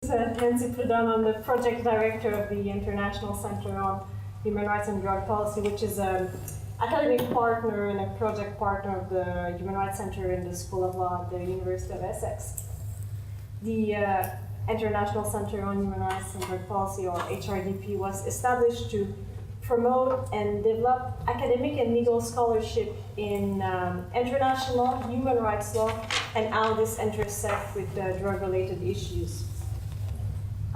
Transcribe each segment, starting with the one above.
Nancy Prudhomme. I'm the project director of the International Center on Human Rights and Drug Policy, which is an academic partner and a project partner of the Human Rights Center in the School of Law at the University of Essex. The International Center on Human Rights and Drug Policy, or HRDP, was established to promote and develop academic and legal scholarship in international law, human rights law, and how this intersect with drug-related issues.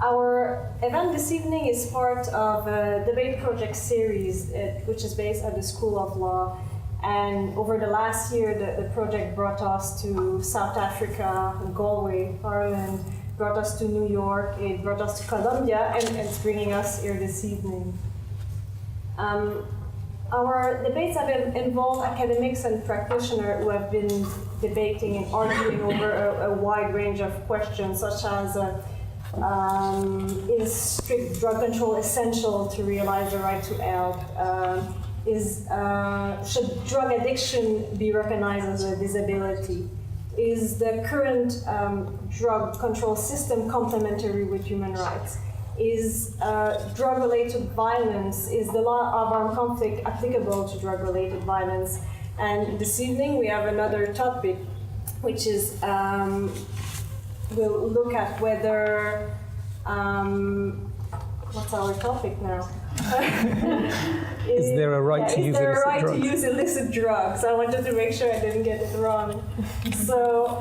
Our event this evening is part of a debate project series, which is based at the School of Law. And over the last year, the project brought us to South Africa, Galway, Ireland, brought us to New York, it brought us to Colombia, and it's bringing us here this evening. Our debates have involved academics and practitioners who have been debating and arguing over a wide range of questions, such as is strict drug control essential to realize the right to health? Should drug addiction be recognized as a disability? Is the current drug control system complementary with human rights? Is drug-related violence, is the law of armed conflict applicable to drug-related violence? And this evening we have another topic, which is, we'll look at whether, what's our topic now? Is there a right to use illicit drugs? Is there a right to use illicit drugs? I wanted to make sure I didn't get it wrong. So,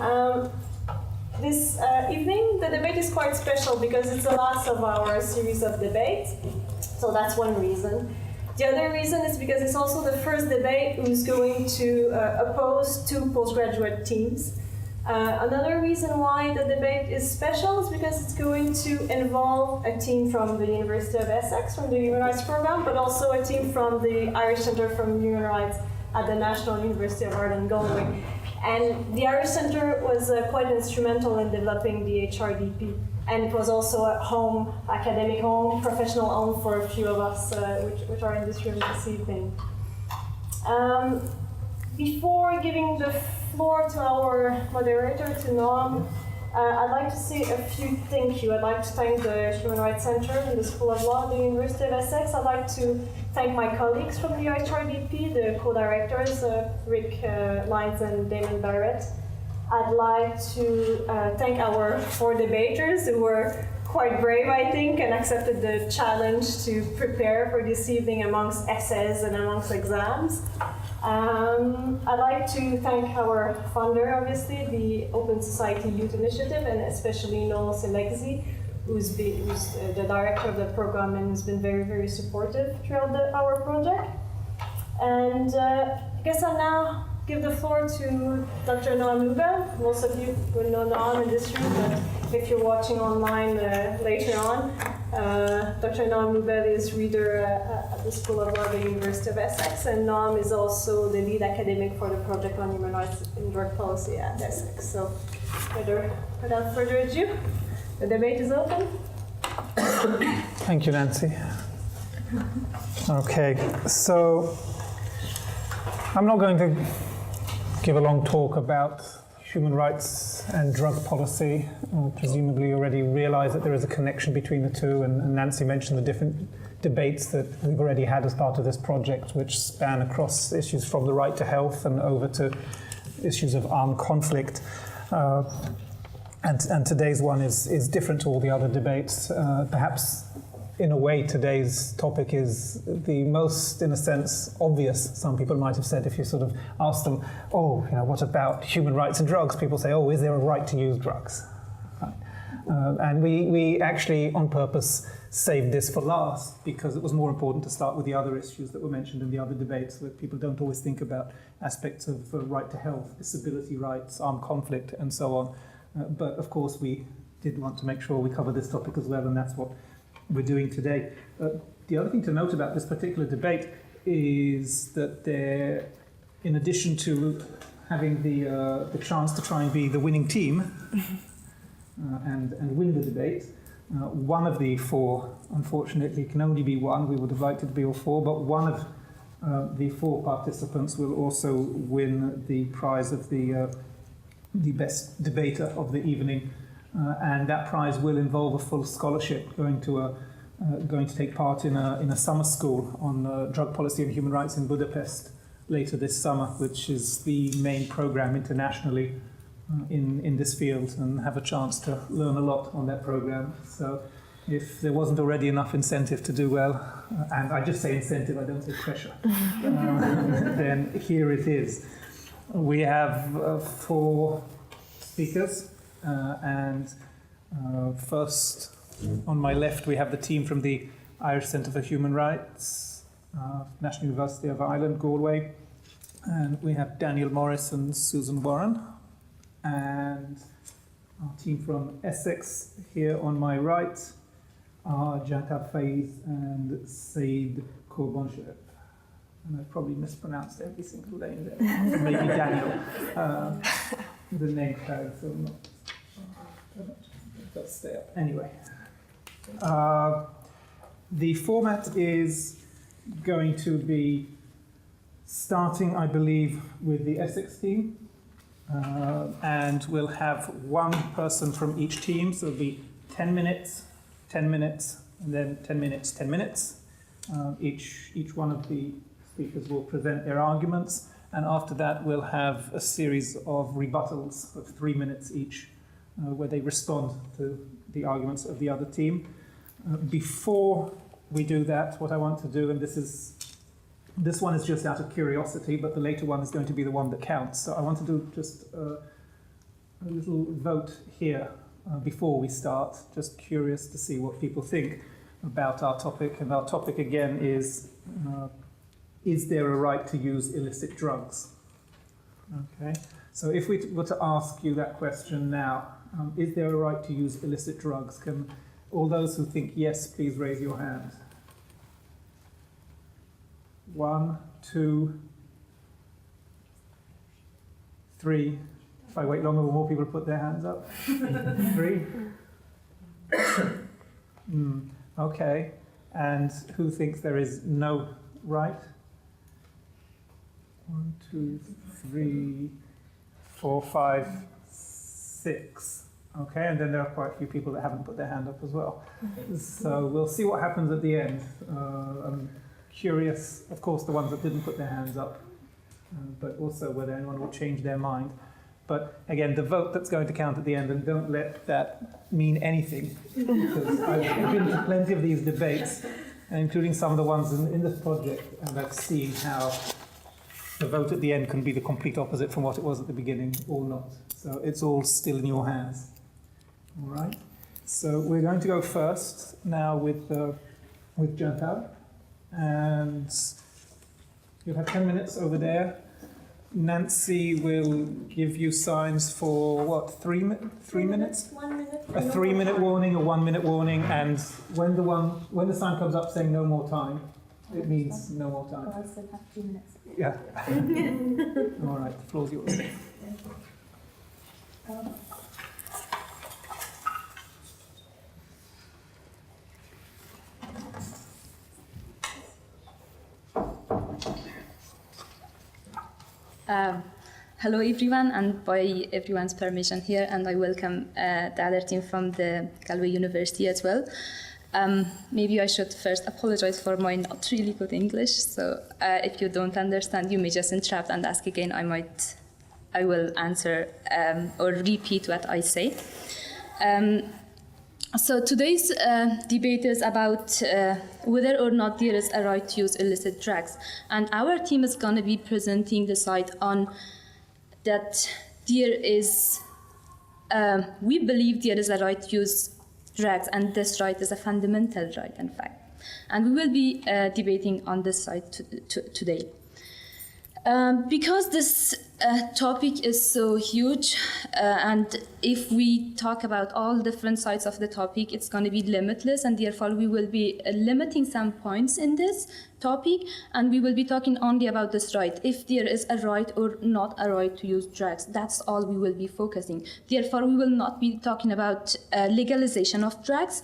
this evening, the debate is quite special because it's the last of our series of debates. So that's one reason. The other reason is because it's also the first debate who's going to oppose two postgraduate teams. Another reason why the debate is special is because it's going to involve a team from the University of Essex, from the Human Rights Program, but also a team from the Irish Centre for Human Rights at the National University of Ireland, Galway. And the Irish Centre was quite instrumental in developing the HRDP, and it was also a home, academic home, professional home for a few of us which are in this room this evening. Before giving the floor to our moderator, to Noam, I'd like to say a few thank you. I'd like to thank the Human Rights Center and the School of Law at the University of Essex. I'd like to thank my colleagues from the HRDP, the co-directors, Rick Lyons and Damon Barrett. I'd like to thank our four debaters who were quite brave, I think, and accepted the challenge to prepare for this evening amongst essays and amongst exams. I'd like to thank our funder, obviously, the Open Society Youth Initiative, and especially Noel Selegzi, who's the director of the program and has been very, very supportive throughout our project. And I guess I'll now give the floor to Dr. Noam Lubel. Most of you would know Noam in this room, but if you're watching online later on, Dr. Noam Lubel is reader at the School of Law at the University of Essex, and Noam is also the lead academic for the Project on Human Rights and Drug Policy at Essex. So without further ado, the debate is open. Thank you, Nancy. Okay, so I'm not going to give a long talk about human rights and drug policy. Presumably you already realize that there is a connection between the two, and Nancy mentioned the different debates that we've already had as part of this project, which span across issues from the right to health and over to issues of armed conflict. And today's one is different to all the other debates. Perhaps in a way, today's topic is the most, in a sense, obvious, some people might have said, if you sort of ask them, oh, what about human rights and drugs? People say, oh, is there a right to use drugs? Right. And we actually, on purpose, saved this for last, because it was more important to start with the other issues that were mentioned in the other debates, that people don't always think about aspects of right to health, disability rights, armed conflict, and so on. But of course, we did want to make sure we cover this topic as well, and that's what we're doing today. The other thing to note about this particular debate is that there, in addition to having the chance to try and be the winning team and win the debate, one of the four, unfortunately, can only be one. We would have liked it to be all four, but one of the four participants will also win the prize of the best debater of the evening, and that prize will involve a full scholarship going to take part in a summer school on drug policy and human rights in Budapest later this summer, which is the main program internationally in this field, and have a chance to learn a lot on that program. So if there wasn't already enough incentive to do well, and I just say incentive, I don't say pressure, then here it is. We have 4 speakers, and first on my left we have the team from the Irish Centre for Human Rights, National University of Ireland, Galway, and we have Daniel Morris and Susan Warren, and our team from Essex here on my right are Jantab Faiz and Said Korbonshev. And I probably mispronounced every single name there. Maybe Daniel. The name tag, so not. Let's stay up. Anyway. The format is going to be starting, I believe, with the Essex team. And we'll have one person from each team, so it'll be 10 minutes, 10 minutes, and then 10 minutes, 10 minutes. Each one of the speakers will present their arguments, and after that we'll have a series of rebuttals of 3 minutes each, where they respond to the arguments of the other team. Before we do that, what I want to do, and this one is just out of curiosity, but the later one is going to be the one that counts. So I want to do just a little vote here before we start, just curious to see what people think about our topic. And our topic again is there a right to use illicit drugs? Okay, so if we were to ask you that question now, is there a right to use illicit drugs? Can all those who think yes, please raise your hand. 1, 2, 3. If I wait longer, will more people put their hands up? 3. Okay. And who thinks there is no right? 1, 2, 3, 4, 5, 6. Okay, and then there are quite a few people that haven't put their hand up as well. So we'll see what happens at the end. I'm curious, of course, the ones that didn't put their hands up, but also whether anyone will change their mind. But again, the vote that's going to count at the end, and don't let that mean anything, because I've been to plenty of these debates, including some of the ones in this project, and I've seen how the vote at the end can be the complete opposite from what it was at the beginning, or not. So it's all still in your hands. All right. So we're going to go first now with Jantab, and you'll have 10 minutes over there. Nancy will give you signs for what, 3 minutes? 1 minute. A 3-minute warning, a 1-minute warning, and when the sign comes up saying no more time, it means no more time. I still have 2 minutes. Yeah. All right, the floor's yours. Hello everyone, and by everyone's permission here, and I welcome the other team from the Galway University as well. Maybe I should first apologize for my not really good English, so if you don't understand, you may just interrupt and ask again. I will answer or repeat what I say. So today's debate is about whether or not there is a right to use illicit drugs. And our team is going to be presenting the side on that there is, we believe there is a right to use drugs, and this right is a fundamental right, in fact. And we will be debating on this side today. Because this topic is so huge, and if we talk about all different sides of the topic, it's going to be limitless, and therefore we will be limiting some points in this topic, and we will be talking only about this right, if there is a right or not a right to use drugs. That's all we will be focusing. Therefore, we will not be talking about legalization of drugs.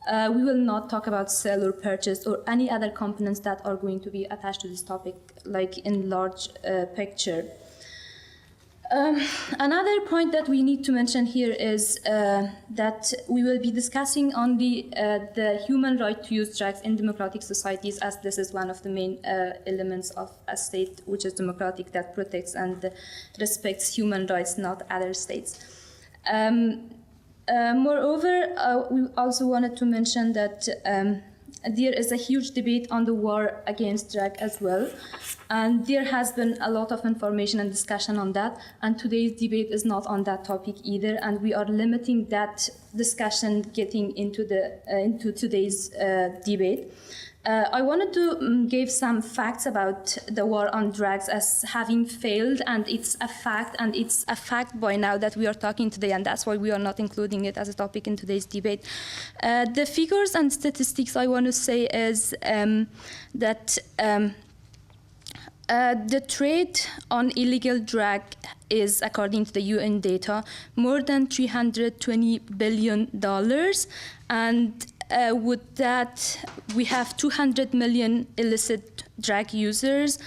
We will not talk about sale or purchase or any other components that are going to be attached to this topic, like in large picture. Another point that we need to mention here is that we will be discussing only the human right to use drugs in democratic societies, as this is one of the main elements of a state which is democratic, that protects and respects human rights, not other states. Moreover, we also wanted to mention that there is a huge debate on the war against drug as well. And there has been a lot of information and discussion on that. And today's debate is not on that topic either. And we are limiting that discussion getting into today's debate. I wanted to give some facts about the war on drugs as having failed, and it's a fact by now that we are talking today, and that's why we are not including it as a topic in today's debate. The figures and statistics I want to say is that the trade on illegal drug is, according to the UN data, more than $320 billion, and with that, we have 200 million illicit drug users.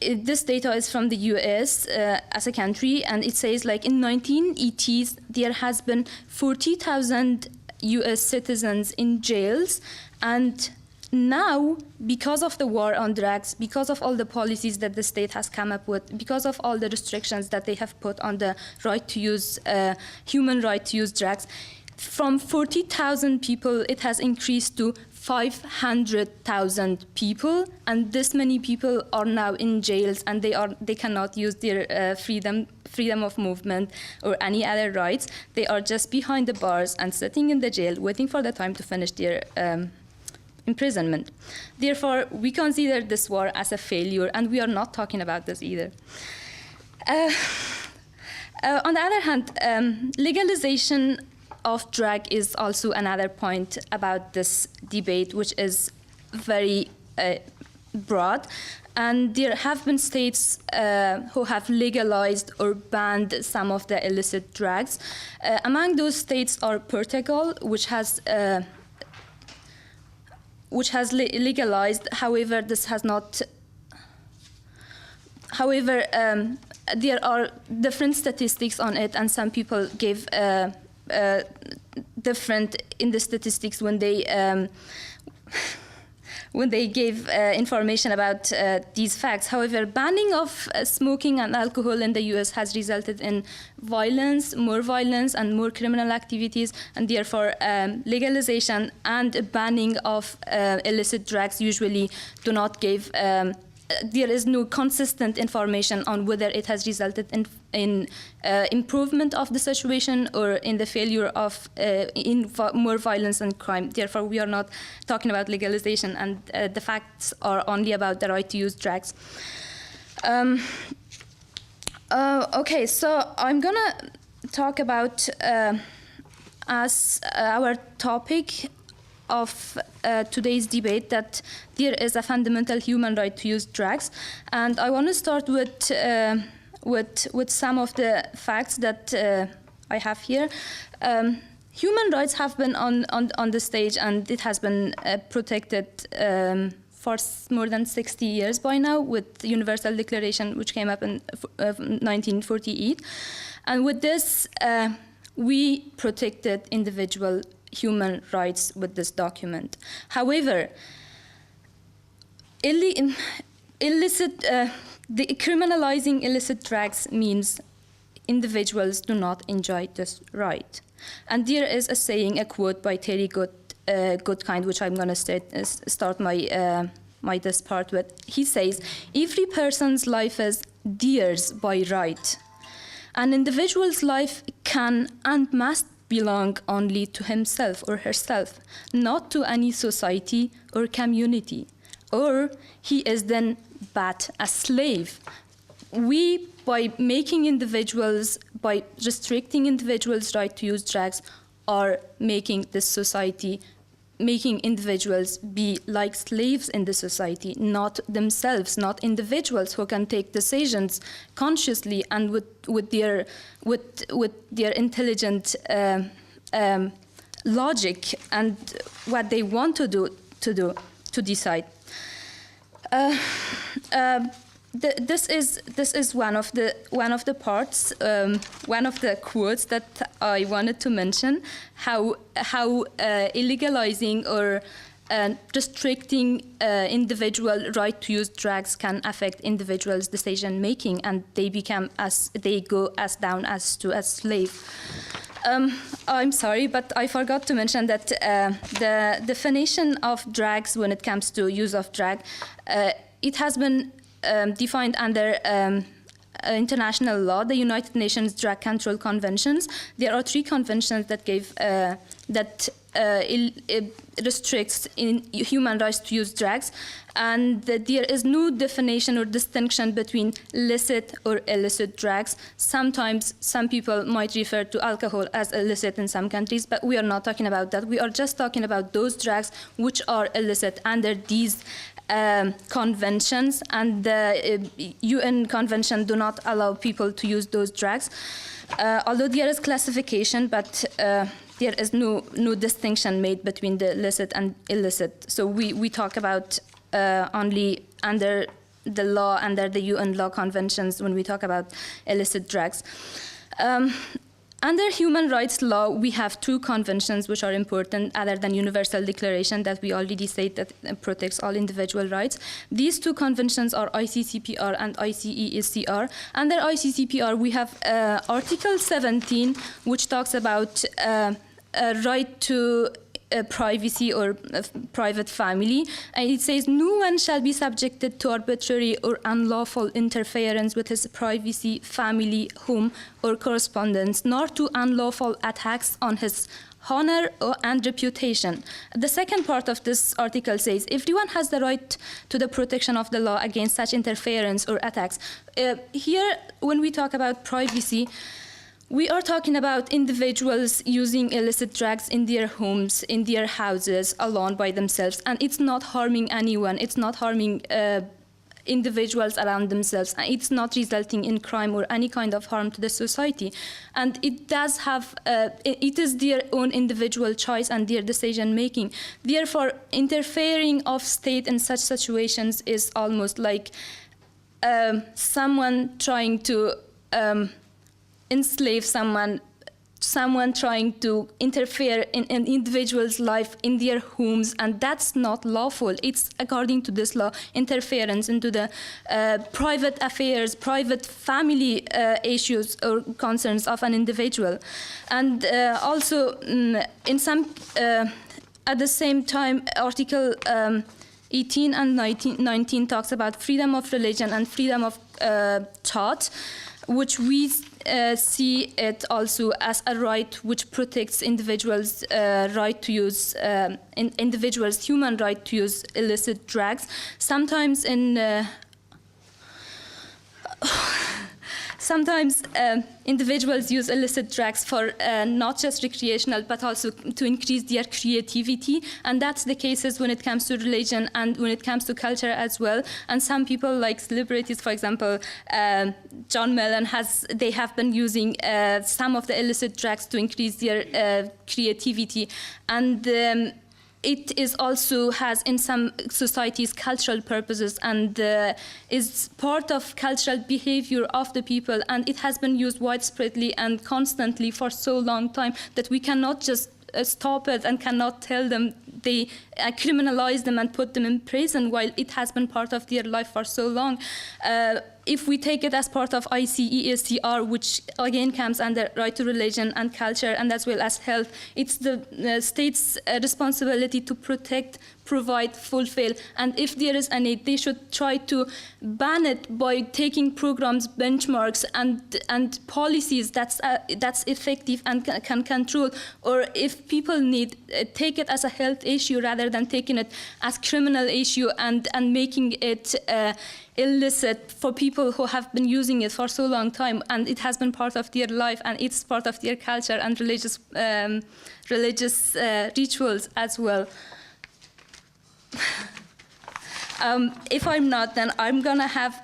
This data is from the US as a country, and it says like in 1980s, there has been 40,000 US citizens in jails, and now, because of the war on drugs, because of all the policies that the state has come up with, because of all the restrictions that they have put on the right to use, human right to use drugs, from 40,000 people, it has increased to 500,000 people, and this many people are now in jails, and they cannot use their freedom of movement or any other rights. They are just behind the bars and sitting in the jail, waiting for the time to finish their imprisonment. Therefore, we consider this war as a failure, and we are not talking about this either. On the other hand, legalization of drug is also another point about this debate, which is very broad. And there have been states who have legalized or banned some of the illicit drugs. Among those states are Portugal, which has legalized. However, this has not. However, there are different statistics on it, and some people give different in the statistics when they give information about these facts. However, banning of smoking and alcohol in the US has resulted in more violence and more criminal activities, and therefore legalization and banning of illicit drugs usually do not give there is no consistent information on whether it has resulted in improvement of the situation or in the failure of more violence and crime. Therefore, we are not talking about legalization, and the facts are only about the right to use drugs. Okay, so I'm gonna talk about as our topic of today's debate that there is a fundamental human right to use drugs, and I want to start with some of the facts that I have here. Human rights have been on the stage, and it has been protected for more than 60 years by now with the Universal Declaration, which came up in 1948, and with this we protected individual human rights with this document. However, criminalizing illicit drugs means individuals do not enjoy this right. And there is a saying, a quote by Terry Goodkind, which I'm going to start my this part with. He says, "Every person's life is theirs by right. An individual's life can and must belong only to himself or herself, not to any society or community, or he is then but a slave." We, by restricting individuals' right to use drugs, are making this society, making individuals be like slaves in the society, not themselves, not individuals who can take decisions consciously and with their intelligent logic and what they want to decide. this is one of the parts, one of the quotes that I wanted to mention, how illegalizing or restricting individual right to use drugs can affect individuals' decision making, and they go as down as to a slave. I'm sorry, but I forgot to mention that the definition of drugs when it comes to use of drug, it has been defined under international law, the United Nations Drug Control Conventions. There are 3 conventions that restricts in human rights to use drugs, and there is no definition or distinction between licit or illicit drugs. Sometimes some people might refer to alcohol as illicit in some countries, but we are not talking about that. We are just talking about those drugs which are illicit under these conventions, and the UN convention do not allow people to use those drugs. Although there is classification, but there is no distinction made between the licit and illicit. So we talk about only under the law, under the UN law conventions, when we talk about illicit drugs. Under human rights law, we have 2 conventions which are important, other than Universal Declaration that we already said that protects all individual rights. These 2 conventions are ICCPR and ICESCR. Under ICCPR, we have Article 17, which talks about a right to privacy or private family, and it says no one shall be subjected to arbitrary or unlawful interference with his privacy, family, home, or correspondence, nor to unlawful attacks on his honor and reputation. The second part of this article says everyone has the right to the protection of the law against such interference or attacks. Here, when we talk about privacy, we are talking about individuals using illicit drugs in their homes, in their houses, alone by themselves, and it's not harming anyone. It's not harming individuals around themselves, and it's not resulting in crime or any kind of harm to the society. And it does have, it is their own individual choice and their decision making. Therefore, interfering of state in such situations is almost like someone trying to enslave someone trying to interfere in an individual's life in their homes, and that's not lawful. It's, according to this law, interference into the private affairs, private family issues or concerns of an individual. And also, in some, at the same time, Article 18 and 19 talks about freedom of religion and freedom of thought, which we see it also as a right which protects individuals' right to use, individuals' human right to use illicit drugs. Sometimes individuals use illicit drugs for not just recreational, but also to increase their creativity. And that's the cases when it comes to religion and when it comes to culture as well. And some people, like celebrities, for example, John Mellon, they have been using some of the illicit drugs to increase their creativity. And it is also has in some societies cultural purposes and is part of cultural behavior of the people, and it has been used widespreadly and constantly for so long time that we cannot just stop it and cannot tell them they criminalize them and put them in prison while it has been part of their life for so long. If we take it as part of ICESCR, which again comes under right to religion and culture and as well as health, it's the state's responsibility to protect, provide, fulfill, and if there is a need, they should try to ban it by taking programs, benchmarks, and policies that's effective and can control. Or if people need, take it as a health issue rather than taking it as criminal issue and making it illicit for people who have been using it for so long time, and it has been part of their life and it's part of their culture and religious rituals as well. If I'm not, then I'm gonna have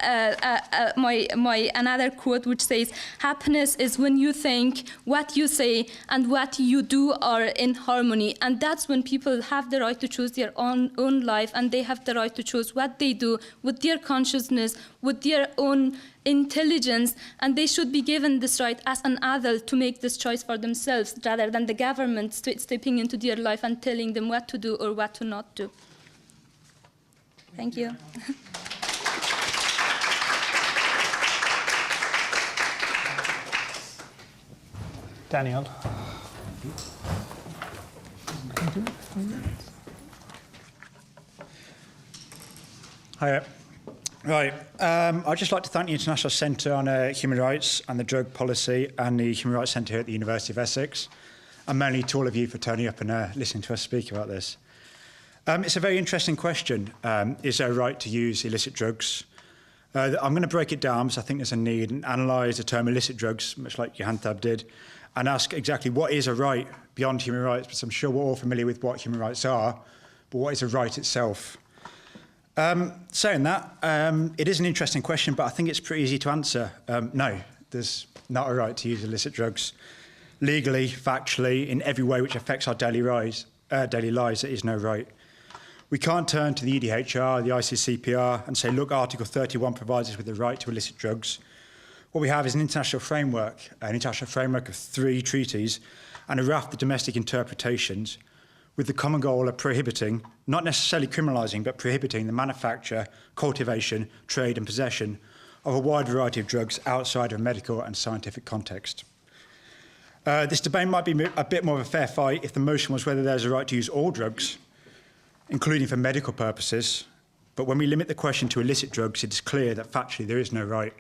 my another quote which says, "Happiness is when you think, what you say, and what you do are in harmony." And that's when people have the right to choose their own life, and they have the right to choose what they do with their consciousness, with their own intelligence, and they should be given this right as an adult to make this choice for themselves, rather than the government stepping into their life and telling them what to do or what to not do. Thank you. Daniel. Hi. Right. I'd just like to thank the International Centre on Human Rights and the Drug Policy and the Human Rights Centre here at the University of Essex, and mainly to all of you for turning up and listening to us speak about this. It's a very interesting question. Is there a right to use illicit drugs? I'm going to break it down because I think there's a need, and analyse the term illicit drugs, much like Johantab did, and ask exactly what is a right beyond human rights, because I'm sure we're all familiar with what human rights are, but what is a right itself? Saying that, it is an interesting question, but I think it's pretty easy to answer. No, there's not a right to use illicit drugs. Legally, factually, in every way which affects our daily lives, there is no right. We can't turn to the EDHR, the ICCPR, and say, look, Article 31 provides us with the right to illicit drugs. What we have is an international framework of 3 treaties and a raft of domestic interpretations, with the common goal of prohibiting, not necessarily criminalising, but prohibiting the manufacture, cultivation, trade and possession of a wide variety of drugs outside of a medical and scientific context. This debate might be a bit more of a fair fight if the motion was whether there's a right to use all drugs, including for medical purposes, but when we limit the question to illicit drugs, it is clear that factually there is no right.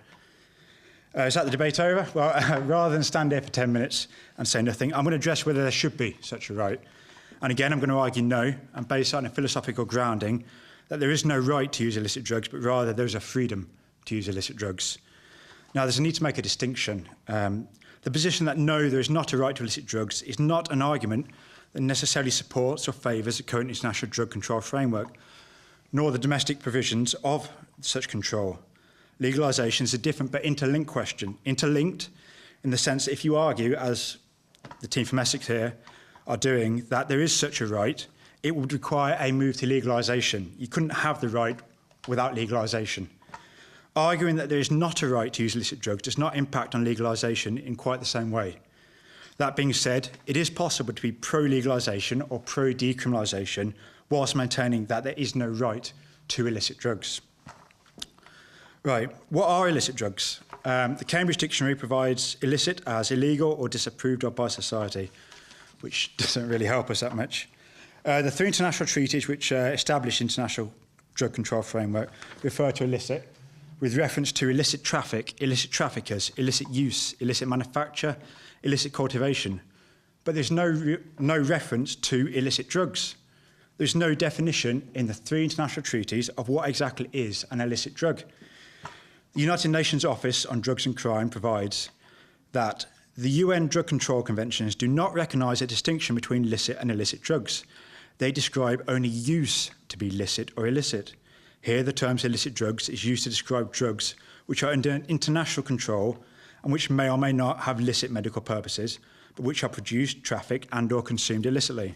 Is that the debate over? Well, rather than stand here for 10 minutes and say nothing, I'm going to address whether there should be such a right. And again, I'm going to argue no, and based on a philosophical grounding, that there is no right to use illicit drugs, but rather there is a freedom to use illicit drugs. Now, there's a need to make a distinction. The position that no, there is not a right to illicit drugs is not an argument that necessarily supports or favours the current international drug control framework, nor the domestic provisions of such control. Legalisation is a different but interlinked question. Interlinked in the sense that if you argue, as the team from Essex here are doing, that there is such a right, it would require a move to legalisation. You couldn't have the right without legalisation. Arguing that there is not a right to use illicit drugs does not impact on legalisation in quite the same way. That being said, it is possible to be pro-legalisation or pro-decriminalisation whilst maintaining that there is no right to illicit drugs. Right, what are illicit drugs? The Cambridge Dictionary provides illicit as illegal or disapproved of by society, which doesn't really help us that much. The 3 international treaties which establish international drug control framework refer to illicit with reference to illicit traffic, illicit traffickers, illicit use, illicit manufacture, illicit cultivation. But there's no reference to illicit drugs. There's no definition in the 3 international treaties of what exactly is an illicit drug. The United Nations Office on Drugs and Crime provides that the UN Drug Control Conventions do not recognise a distinction between licit and illicit drugs. They describe only use to be licit or illicit. Here, the term illicit drugs is used to describe drugs which are under international control and which may or may not have licit medical purposes, but which are produced, trafficked and or consumed illicitly.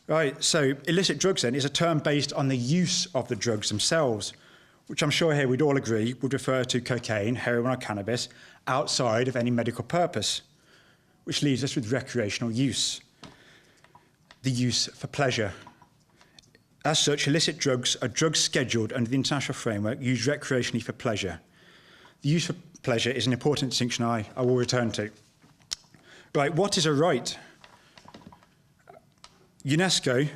Right, so illicit drugs then is a term based on the use of the drugs themselves, which I'm sure here we'd all agree would refer to cocaine, heroin or cannabis outside of any medical purpose, which leaves us with recreational use, the use for pleasure. As such, illicit drugs are drugs scheduled under the international framework used recreationally for pleasure. The use for pleasure is an important distinction I will return to. Right, what is a right? UNESCO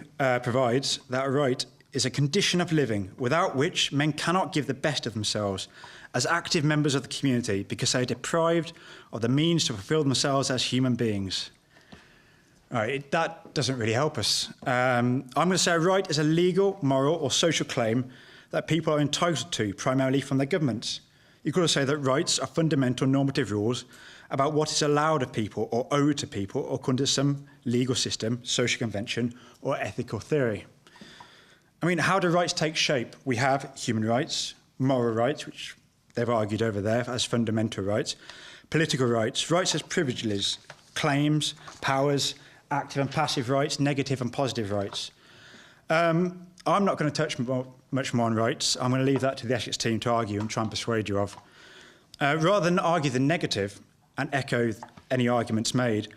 provides that a right is a condition of living without which men cannot give the best of themselves as active members of the community because they are deprived of the means to fulfil themselves as human beings. All right, that doesn't really help us. I'm going to say a right is a legal, moral or social claim that people are entitled to, primarily from their governments. You could also say that rights are fundamental normative rules about what is allowed of people or owed to people or under some legal system, social convention or ethical theory. I mean, how do rights take shape? We have human rights, moral rights, which they've argued over there as fundamental rights, political rights, rights as privileges, claims, powers, active and passive rights, negative and positive rights. I'm not going to touch much more on rights. I'm going to leave that to the Essex team to argue and try and persuade you of. Rather than argue the negative and echo any arguments made,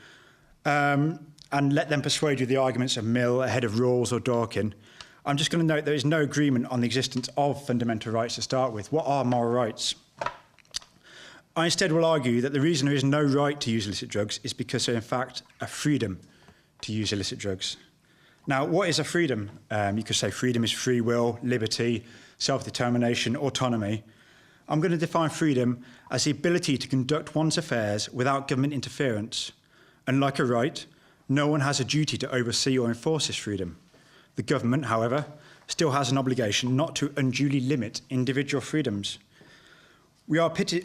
and let them persuade you of the arguments of Mill, ahead of Rawls or Dawkins, I'm just going to note there is no agreement on the existence of fundamental rights to start with. What are moral rights? I instead will argue that the reason there is no right to use illicit drugs is because there is in fact a freedom to use illicit drugs. Now, what is a freedom? You could say freedom is free will, liberty, self-determination, autonomy. I'm going to define freedom as the ability to conduct one's affairs without government interference. Unlike a right, no one has a duty to oversee or enforce this freedom. The government, however, still has an obligation not to unduly limit individual freedoms. We are permitted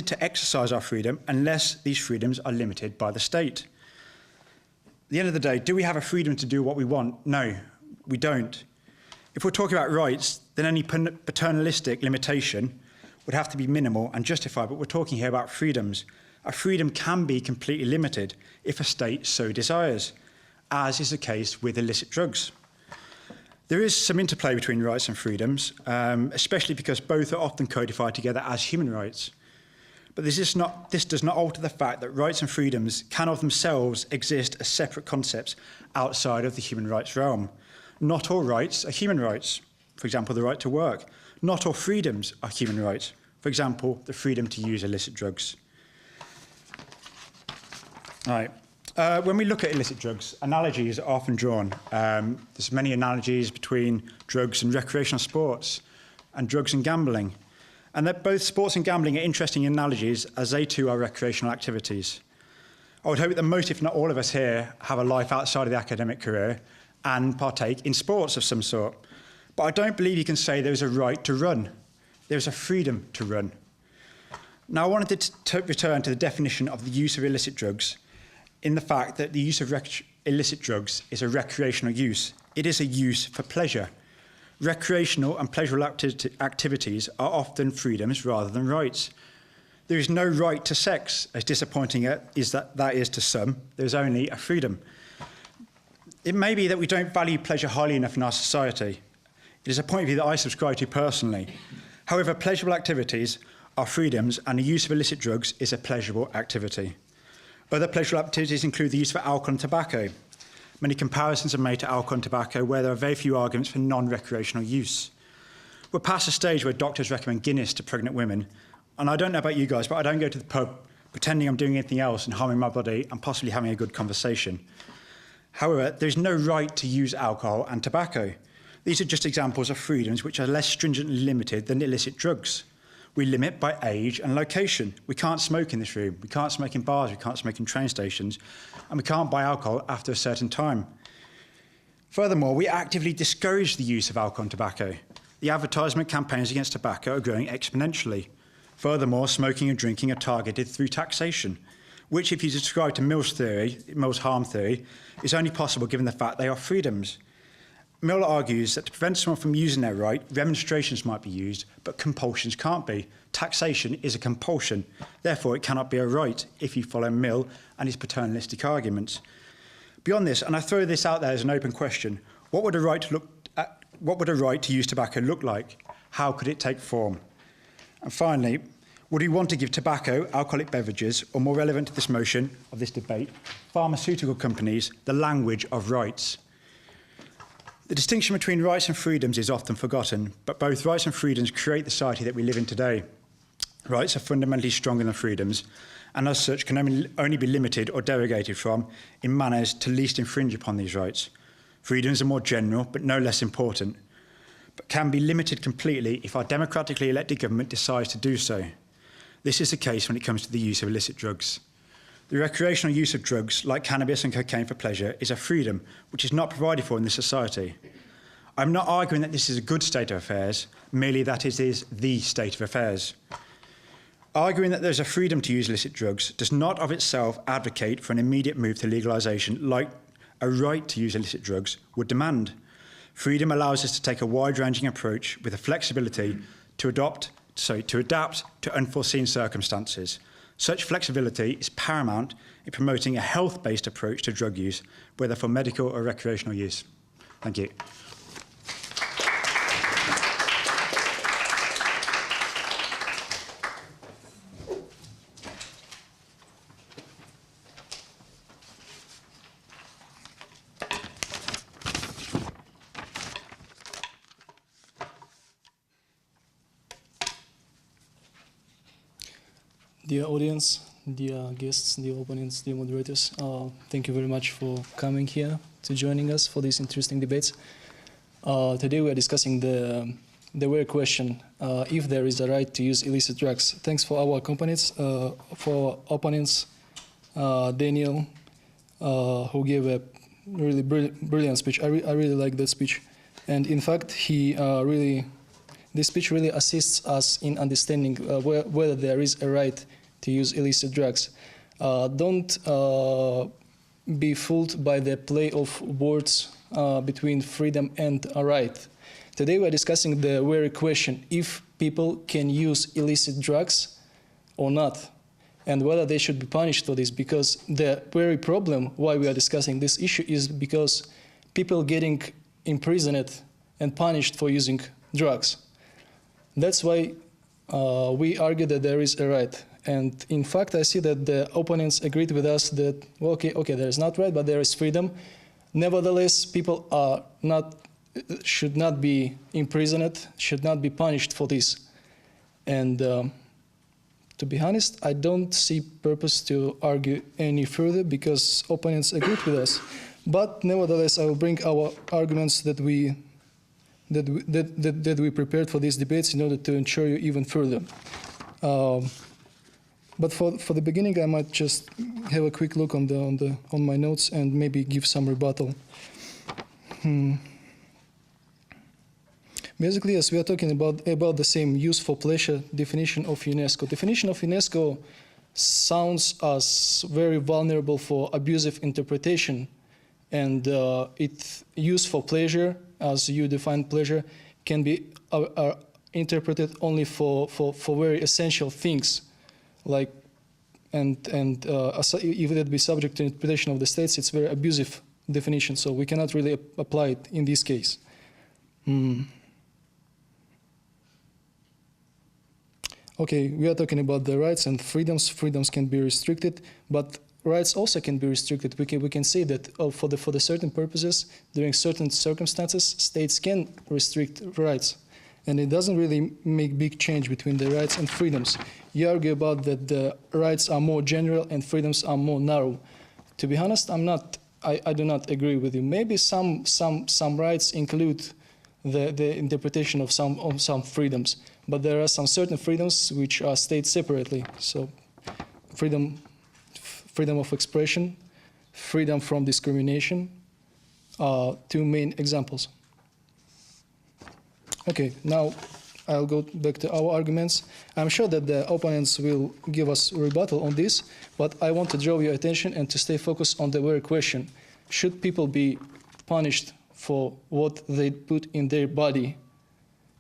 to exercise our freedom unless these freedoms are limited by the state. At the end of the day, do we have a freedom to do what we want? No, we don't. If we're talking about rights, then any paternalistic limitation would have to be minimal and justified, but we're talking here about freedoms. A freedom can be completely limited if a state so desires, as is the case with illicit drugs. There is some interplay between rights and freedoms, especially because both are often codified together as human rights. But this does not alter the fact that rights and freedoms can of themselves exist as separate concepts outside of the human rights realm. Not all rights are human rights, for example, the right to work. Not all freedoms are human rights, for example, the freedom to use illicit drugs. All right. When we look at illicit drugs, analogies are often drawn. There's many analogies between drugs and recreational sports and drugs and gambling. And that both sports and gambling are interesting analogies as they too are recreational activities. I would hope that most, if not all of us here, have a life outside of the academic career and partake in sports of some sort. But I don't believe you can say there is a right to run. There is a freedom to run. Now, I wanted to return to the definition of the use of illicit drugs in the fact that the use of illicit drugs is a recreational use. It is a use for pleasure. Recreational and pleasurable activities are often freedoms rather than rights. There is no right to sex, as disappointing as that is to some. There's only a freedom. It may be that we don't value pleasure highly enough in our society. It is a point of view that I subscribe to personally. However, pleasurable activities are freedoms, and the use of illicit drugs is a pleasurable activity. Other pleasurable activities include the use of alcohol and tobacco. Many comparisons are made to alcohol and tobacco, where there are very few arguments for non-recreational use. We're past a stage where doctors recommend Guinness to pregnant women, and I don't know about you guys, but I don't go to the pub pretending I'm doing anything else and harming my body and possibly having a good conversation. However, there is no right to use alcohol and tobacco. These are just examples of freedoms which are less stringently limited than illicit drugs. We limit by age and location. We can't smoke in this room. We can't smoke in bars. We can't smoke in train stations. And we can't buy alcohol after a certain time. Furthermore, we actively discourage the use of alcohol and tobacco. The advertisement campaigns against tobacco are growing exponentially. Furthermore, smoking and drinking are targeted through taxation, which, if you subscribe to Mill's harm theory, is only possible given the fact they are freedoms. Mill argues that to prevent someone from using their right, remonstrations might be used, but compulsions can't be. Taxation is a compulsion. Therefore, it cannot be a right if you follow Mill and his paternalistic arguments. Beyond this, and I throw this out there as an open question, what would a right to use tobacco look like? How could it take form? And finally, would we want to give tobacco, alcoholic beverages, or more relevant to this motion of this debate, pharmaceutical companies, the language of rights? The distinction between rights and freedoms is often forgotten, but both rights and freedoms create the society that we live in today. Rights are fundamentally stronger than freedoms, and as such can only be limited or derogated from in manners to least infringe upon these rights. Freedoms are more general, but no less important, but can be limited completely if our democratically elected government decides to do so. This is the case when it comes to the use of illicit drugs. The recreational use of drugs, like cannabis and cocaine for pleasure, is a freedom which is not provided for in this society. I'm not arguing that this is a good state of affairs, merely that it is the state of affairs. Arguing that there's a freedom to use illicit drugs does not of itself advocate for an immediate move to legalisation like a right to use illicit drugs would demand. Freedom allows us to take a wide-ranging approach with the flexibility to adapt to unforeseen circumstances. Such flexibility is paramount in promoting a health-based approach to drug use, whether for medical or recreational use. Thank you. Dear audience, dear guests, dear opponents, dear moderators, thank you very much for coming here to joining us for these interesting debates. Today we are discussing the rare question, if there is a right to use illicit drugs. Thanks for our opponents, Daniel, who gave a really brilliant speech. I really like that speech. And in fact, this speech really assists us in understanding whether there is a right to use illicit drugs. Don't be fooled by the play of words between freedom and a right. Today we are discussing the very question, if people can use illicit drugs or not, and whether they should be punished for this, because the very problem why we are discussing this issue is because people getting imprisoned and punished for using drugs. That's why we argue that there is a right. And in fact, I see that the opponents agreed with us that, well, okay, there is not right, but there is freedom. Nevertheless, people should not be imprisoned, should not be punished for this. And to be honest, I don't see purpose to argue any further because opponents agreed with us. But nevertheless, I will bring our arguments that we prepared for these debates in order to ensure you even further. But for the beginning, I might just have a quick look on my notes and maybe give some rebuttal. Basically, as we are talking about the same use for pleasure definition of UNESCO. Definition of UNESCO sounds as very vulnerable for abusive interpretation, and its use for pleasure, as you define pleasure, can be interpreted only for very essential things, like if it be subject to interpretation of the states, it's very abusive definition. So we cannot really apply it in this case. Okay, we are talking about the rights and freedoms. Freedoms can be restricted, but rights also can be restricted. We can say that for the certain purposes, during certain circumstances, states can restrict rights. And it doesn't really make big change between the rights and freedoms. You argue about that the rights are more general and freedoms are more narrow. To be honest, I do not agree with you. Maybe some rights include the interpretation of some freedoms, but there are some certain freedoms which are stated separately. So freedom of expression, freedom from discrimination are two main examples. Okay, now I'll go back to our arguments. I'm sure that the opponents will give us a rebuttal on this, but I want to draw your attention and to stay focused on the very question. Should people be punished for what they put in their body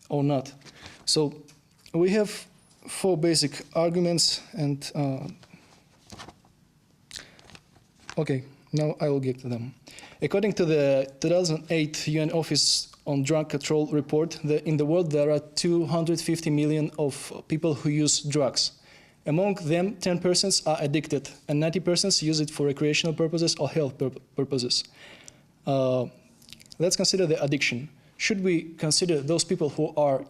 or not? So we have four basic arguments, and okay, now I will get to them. According to the 2008 UN Office on Drug Control report, in the world there are 250 million of people who use drugs. Among them, 10% are addicted, and 90% use it for recreational purposes or health purposes. Let's consider the addiction. Should we consider those people who are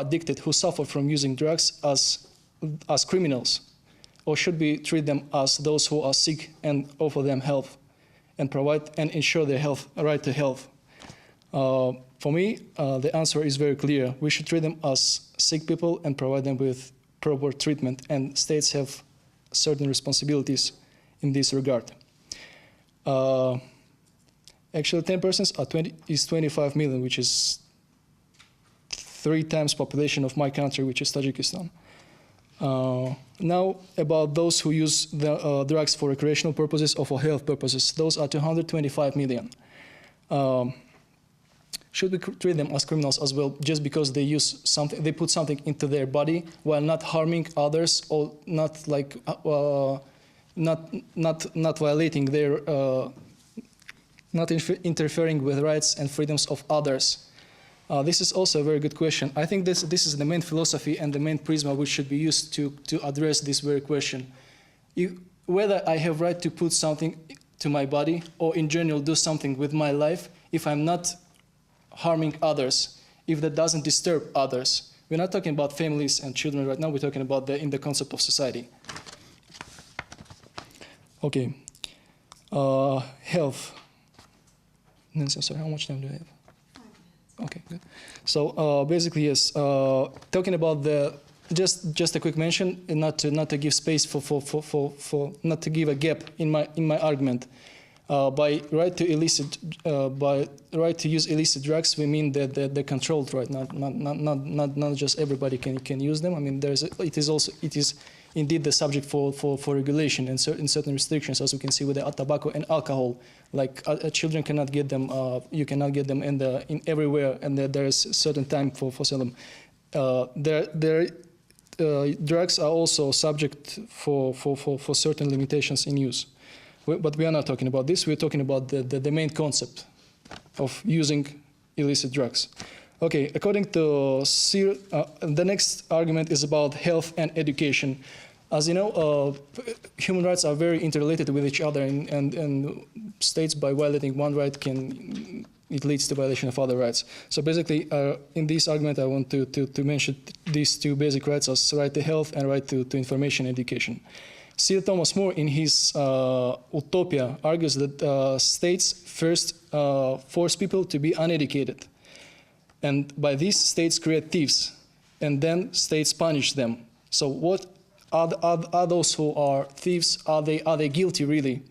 addicted, who suffer from using drugs, as criminals, or should we treat them as those who are sick and offer them help and provide and ensure their right to health? For me, the answer is very clear. We should treat them as sick people and provide them with proper treatment, and states have certain responsibilities in this regard. Actually, 10% is 25 million, which is 3 times population of my country, which is Tajikistan. Now, about those who use the drugs for recreational purposes or for health purposes, those are 225 million. should we treat them as criminals as well, just because they use something, they put something into their body while not harming others, or not like not violating their, not interfering with rights and freedoms of others? This is also a very good question. I think this is the main philosophy and the main prism which should be used to address this very question. Whether I have right to put something to my body, or in general do something with my life, if I'm not harming others, if that doesn't disturb others. We're not talking about families and children right now, we're talking about in the concept of society. Okay. Health. Nancy, I'm sorry, how much time do I have? Okay, good. So basically, yes, talking about the, just a quick mention, and not to give space for not to give a gap in my argument. By right to use illicit drugs, we mean that they're controlled, right? Not just everybody can use them. I mean, it is indeed the subject for regulation and certain restrictions, as we can see with the tobacco and alcohol. Like children cannot get them, you cannot get them in everywhere, and there is certain time for selling them. Drugs are also subject for certain limitations in use. But we are not talking about this. We're talking about the main concept of using illicit drugs. Okay, according to the next argument is about health and education. As you know, human rights are very interrelated with each other, and states, by violating one right, it leads to violation of other rights. So basically, in this argument, I want to mention these two basic rights as right to health and right to information and education. Sir Thomas More, in his Utopia, argues that states first force people to be uneducated. And by this, states create thieves, and then states punish them. So what are those who are thieves? Are they guilty, really?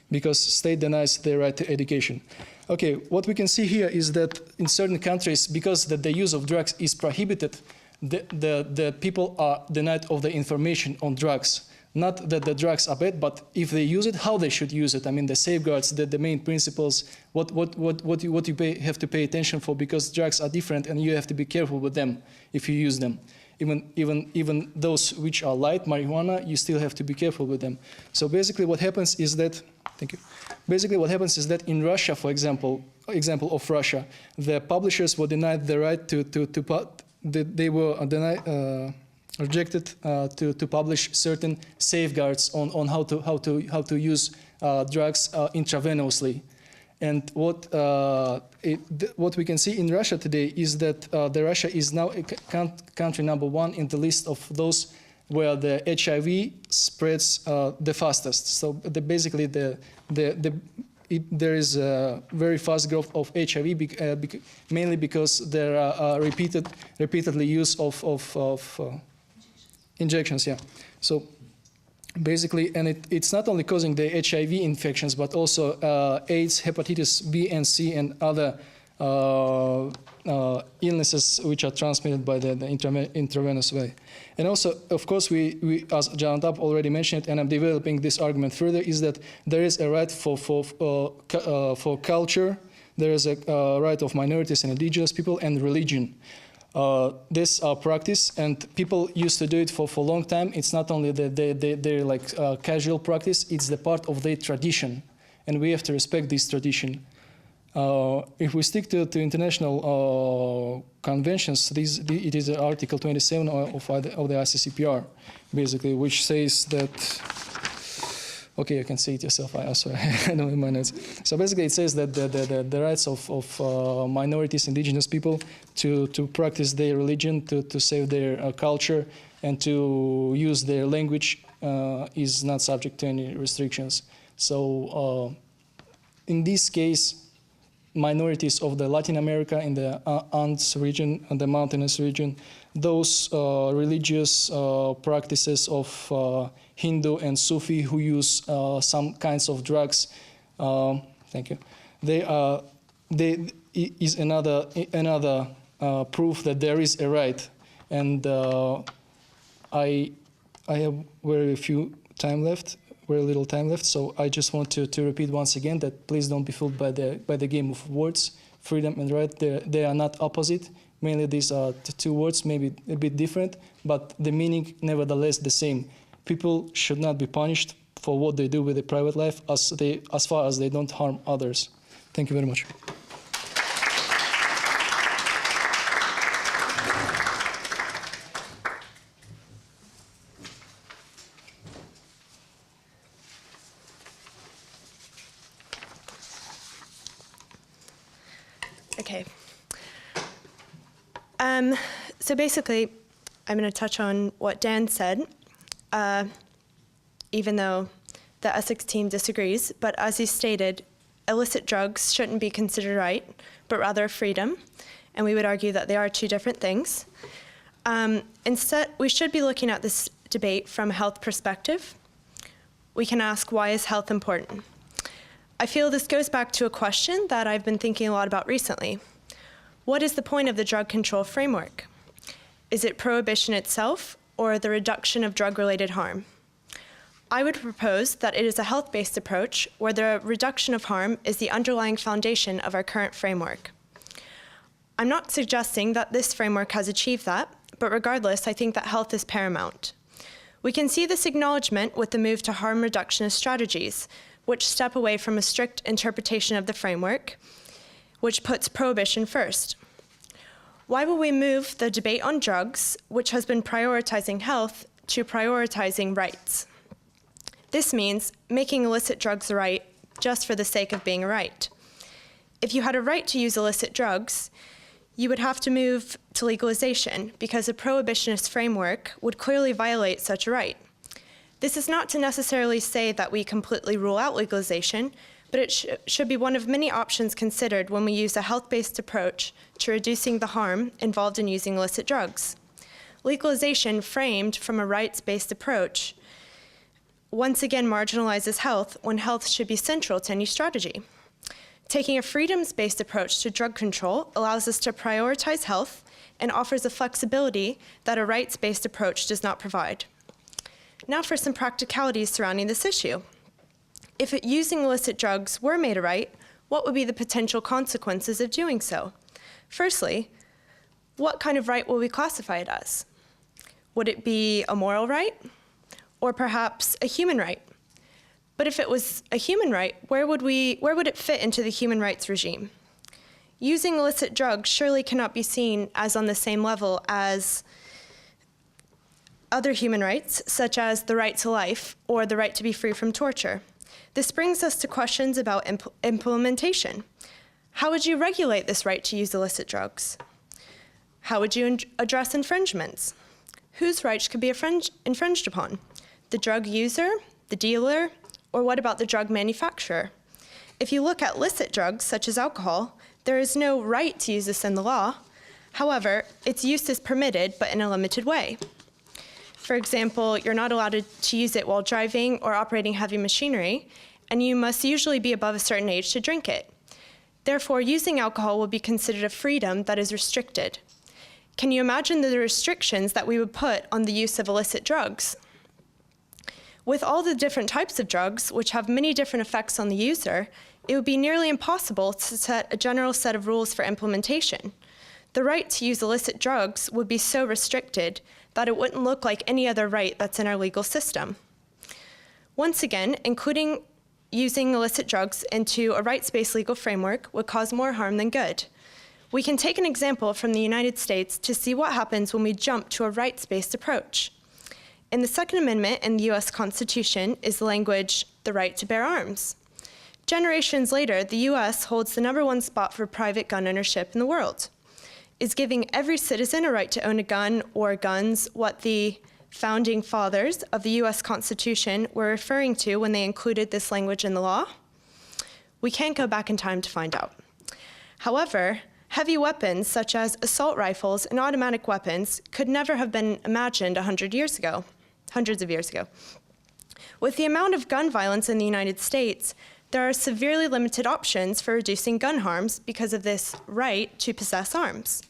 Because state denies their right to education. Okay, what we can see here is that in certain countries, because the use of drugs is prohibited, the people are denied of the information on drugs. Not that the drugs are bad, but if they use it, how they should use it. I mean, the safeguards, the main principles, what you have to pay attention for, because drugs are different and you have to be careful with them if you use them. Even those which are light, marijuana, you still have to be careful with them. So basically what happens is that, thank you. Basically what happens is that in Russia, for example of Russia, the publishers were denied the right they were denied, rejected to publish certain safeguards on how to use drugs intravenously. And what we can see in Russia today is that Russia is now country number 1 in the list of those where the HIV spreads the fastest. So basically there is a very fast growth of HIV, mainly because there are repeatedly use of injections, yeah. So basically, and it's not only causing the HIV infections, but also AIDS, hepatitis B and C, and other illnesses which are transmitted by the intravenous way. And also, of course, we as John Tapp already mentioned, and I'm developing this argument further, is that there is a right for culture, there is a right of minorities and indigenous people, and religion. This practice, and people used to do it for a long time. It's not only their like casual practice, it's the part of their tradition, and we have to respect this tradition. If we stick to international conventions, it is Article 27 of the ICCPR, basically, which says that, okay, you can see it yourself, sorry, I know in my notes. So basically it says that the rights of minorities, indigenous people to practice their religion, to save their culture, and to use their language is not subject to any restrictions. So in this case, minorities of the Latin America, in the Andes region and the mountainous region, those religious practices of Hindu and Sufi who use some kinds of drugs, thank you. They is another proof that there is a right, and I have very few time left. very little time left, so I just want to repeat once again that please don't be fooled by the game of words. Freedom and right, they are not opposite. Mainly these are the two words, maybe a bit different, but the meaning nevertheless the same. People should not be punished for what they do with their private life as far as they don't harm others. Thank you very much. Okay. So basically, I'm going to touch on what Dan said, even though the Essex team disagrees. But as he stated, illicit drugs shouldn't be considered right, but rather freedom. And we would argue that they are two different things. Instead, we should be looking at this debate from a health perspective. We can ask, why is health important? I feel this goes back to a question that I've been thinking a lot about recently. What is the point of the drug control framework? Is it prohibition itself or the reduction of drug-related harm? I would propose that it is a health-based approach where the reduction of harm is the underlying foundation of our current framework. I'm not suggesting that this framework has achieved that, but regardless, I think that health is paramount. We can see this acknowledgement with the move to harm reductionist strategies, which step away from a strict interpretation of the framework, which puts prohibition first. Why will we move the debate on drugs, which has been prioritizing health, to prioritizing rights? This means making illicit drugs a right just for the sake of being a right. If you had a right to use illicit drugs, you would have to move to legalization because a prohibitionist framework would clearly violate such a right. This is not to necessarily say that we completely rule out legalization, but it should be one of many options considered when we use a health-based approach to reducing the harm involved in using illicit drugs. Legalization, framed from a rights-based approach, once again marginalizes health when health should be central to any strategy. Taking a freedoms-based approach to drug control allows us to prioritize health and offers a flexibility that a rights-based approach does not provide. Now for some practicalities surrounding this issue. If using illicit drugs were made a right, what would be the potential consequences of doing so? Firstly, what kind of right will we classify it as? Would it be a moral right? Or perhaps a human right? But if it was a human right, where would it fit into the human rights regime? Using illicit drugs surely cannot be seen as on the same level as other human rights, such as the right to life or the right to be free from torture. This brings us to questions about implementation. How would you regulate this right to use illicit drugs? How would you address infringements? Whose rights could be infringed upon? The drug user, the dealer, or what about the drug manufacturer? If you look at licit drugs, such as alcohol, there is no right to use this in the law. However, its use is permitted, but in a limited way. For example, you're not allowed to use it while driving or operating heavy machinery, and you must usually be above a certain age to drink it. Therefore, using alcohol will be considered a freedom that is restricted. Can you imagine the restrictions that we would put on the use of illicit drugs? With all the different types of drugs, which have many different effects on the user, it would be nearly impossible to set a general set of rules for implementation. The right to use illicit drugs would be so restricted that it wouldn't look like any other right that's in our legal system. Once again, including using illicit drugs into a rights-based legal framework would cause more harm than good. We can take an example from the United States to see what happens when we jump to a rights-based approach. In the Second Amendment in the US Constitution is the language, the right to bear arms. Generations later, the US holds the #1 spot for private gun ownership in the world. Is giving every citizen a right to own a gun or guns what the founding fathers of the US Constitution were referring to when they included this language in the law? We can't go back in time to find out. However, heavy weapons such as assault rifles and automatic weapons could never have been imagined hundreds of years ago. With the amount of gun violence in the United States, there are severely limited options for reducing gun harms because of this right to possess arms.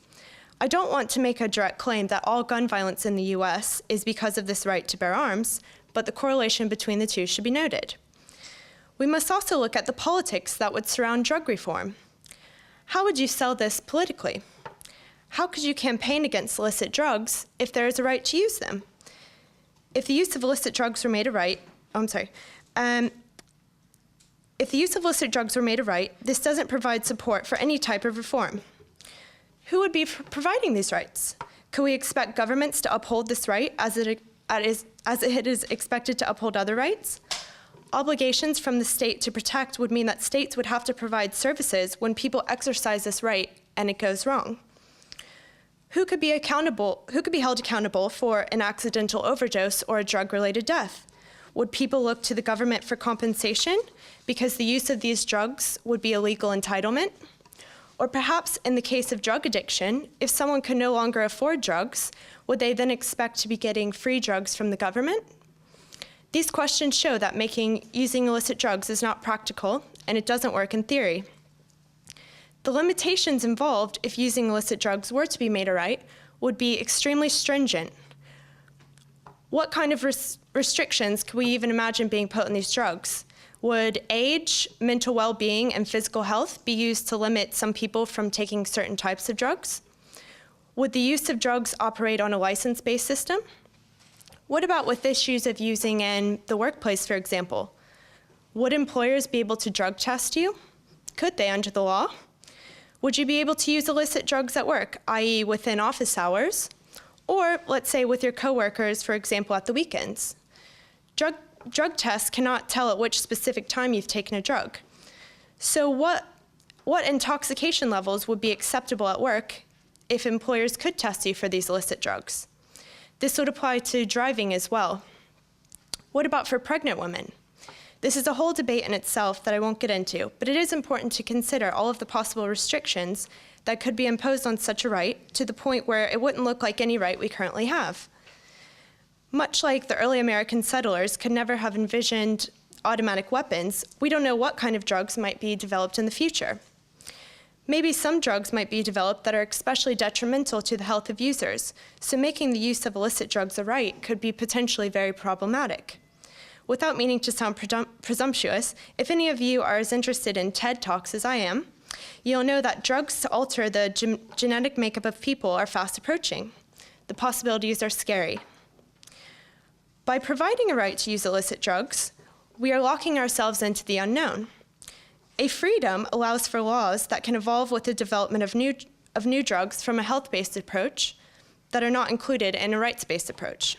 I don't want to make a direct claim that all gun violence in the US is because of this right to bear arms, but the correlation between the two should be noted. We must also look at the politics that would surround drug reform. How would you sell this politically? How could you campaign against illicit drugs if there is a right to use them? If the use of illicit drugs were made a right, if the use of illicit drugs were made a right, this doesn't provide support for any type of reform. Who would be providing these rights? Could we expect governments to uphold this right as it is expected to uphold other rights? Obligations from the state to protect would mean that states would have to provide services when people exercise this right and it goes wrong. Who could be held accountable for an accidental overdose or a drug-related death? Would people look to the government for compensation because the use of these drugs would be a legal entitlement? Or perhaps in the case of drug addiction, if someone could no longer afford drugs, would they then expect to be getting free drugs from the government? These questions show that using illicit drugs is not practical, and it doesn't work in theory. The limitations involved if using illicit drugs were to be made a right would be extremely stringent. What kind of restrictions could we even imagine being put on these drugs? Would age, mental well-being, and physical health be used to limit some people from taking certain types of drugs? Would the use of drugs operate on a license-based system? What about with issues of using in the workplace, for example? Would employers be able to drug test you? Could they under the law? Would you be able to use illicit drugs at work, i.e. within office hours? Or, let's say, with your coworkers, for example, at the weekends? Drug tests cannot tell at which specific time you've taken a drug. So what intoxication levels would be acceptable at work if employers could test you for these illicit drugs? This would apply to driving as well. What about for pregnant women? This is a whole debate in itself that I won't get into, but it is important to consider all of the possible restrictions that could be imposed on such a right to the point where it wouldn't look like any right we currently have. Much like the early American settlers could never have envisioned automatic weapons, we don't know what kind of drugs might be developed in the future. Maybe some drugs might be developed that are especially detrimental to the health of users, so making the use of illicit drugs a right could be potentially very problematic. Without meaning to sound presumptuous, if any of you are as interested in TED Talks as I am, you'll know that drugs to alter the genetic makeup of people are fast approaching. The possibilities are scary. By providing a right to use illicit drugs, we are locking ourselves into the unknown. A freedom allows for laws that can evolve with the development of new drugs from a health-based approach that are not included in a rights-based approach.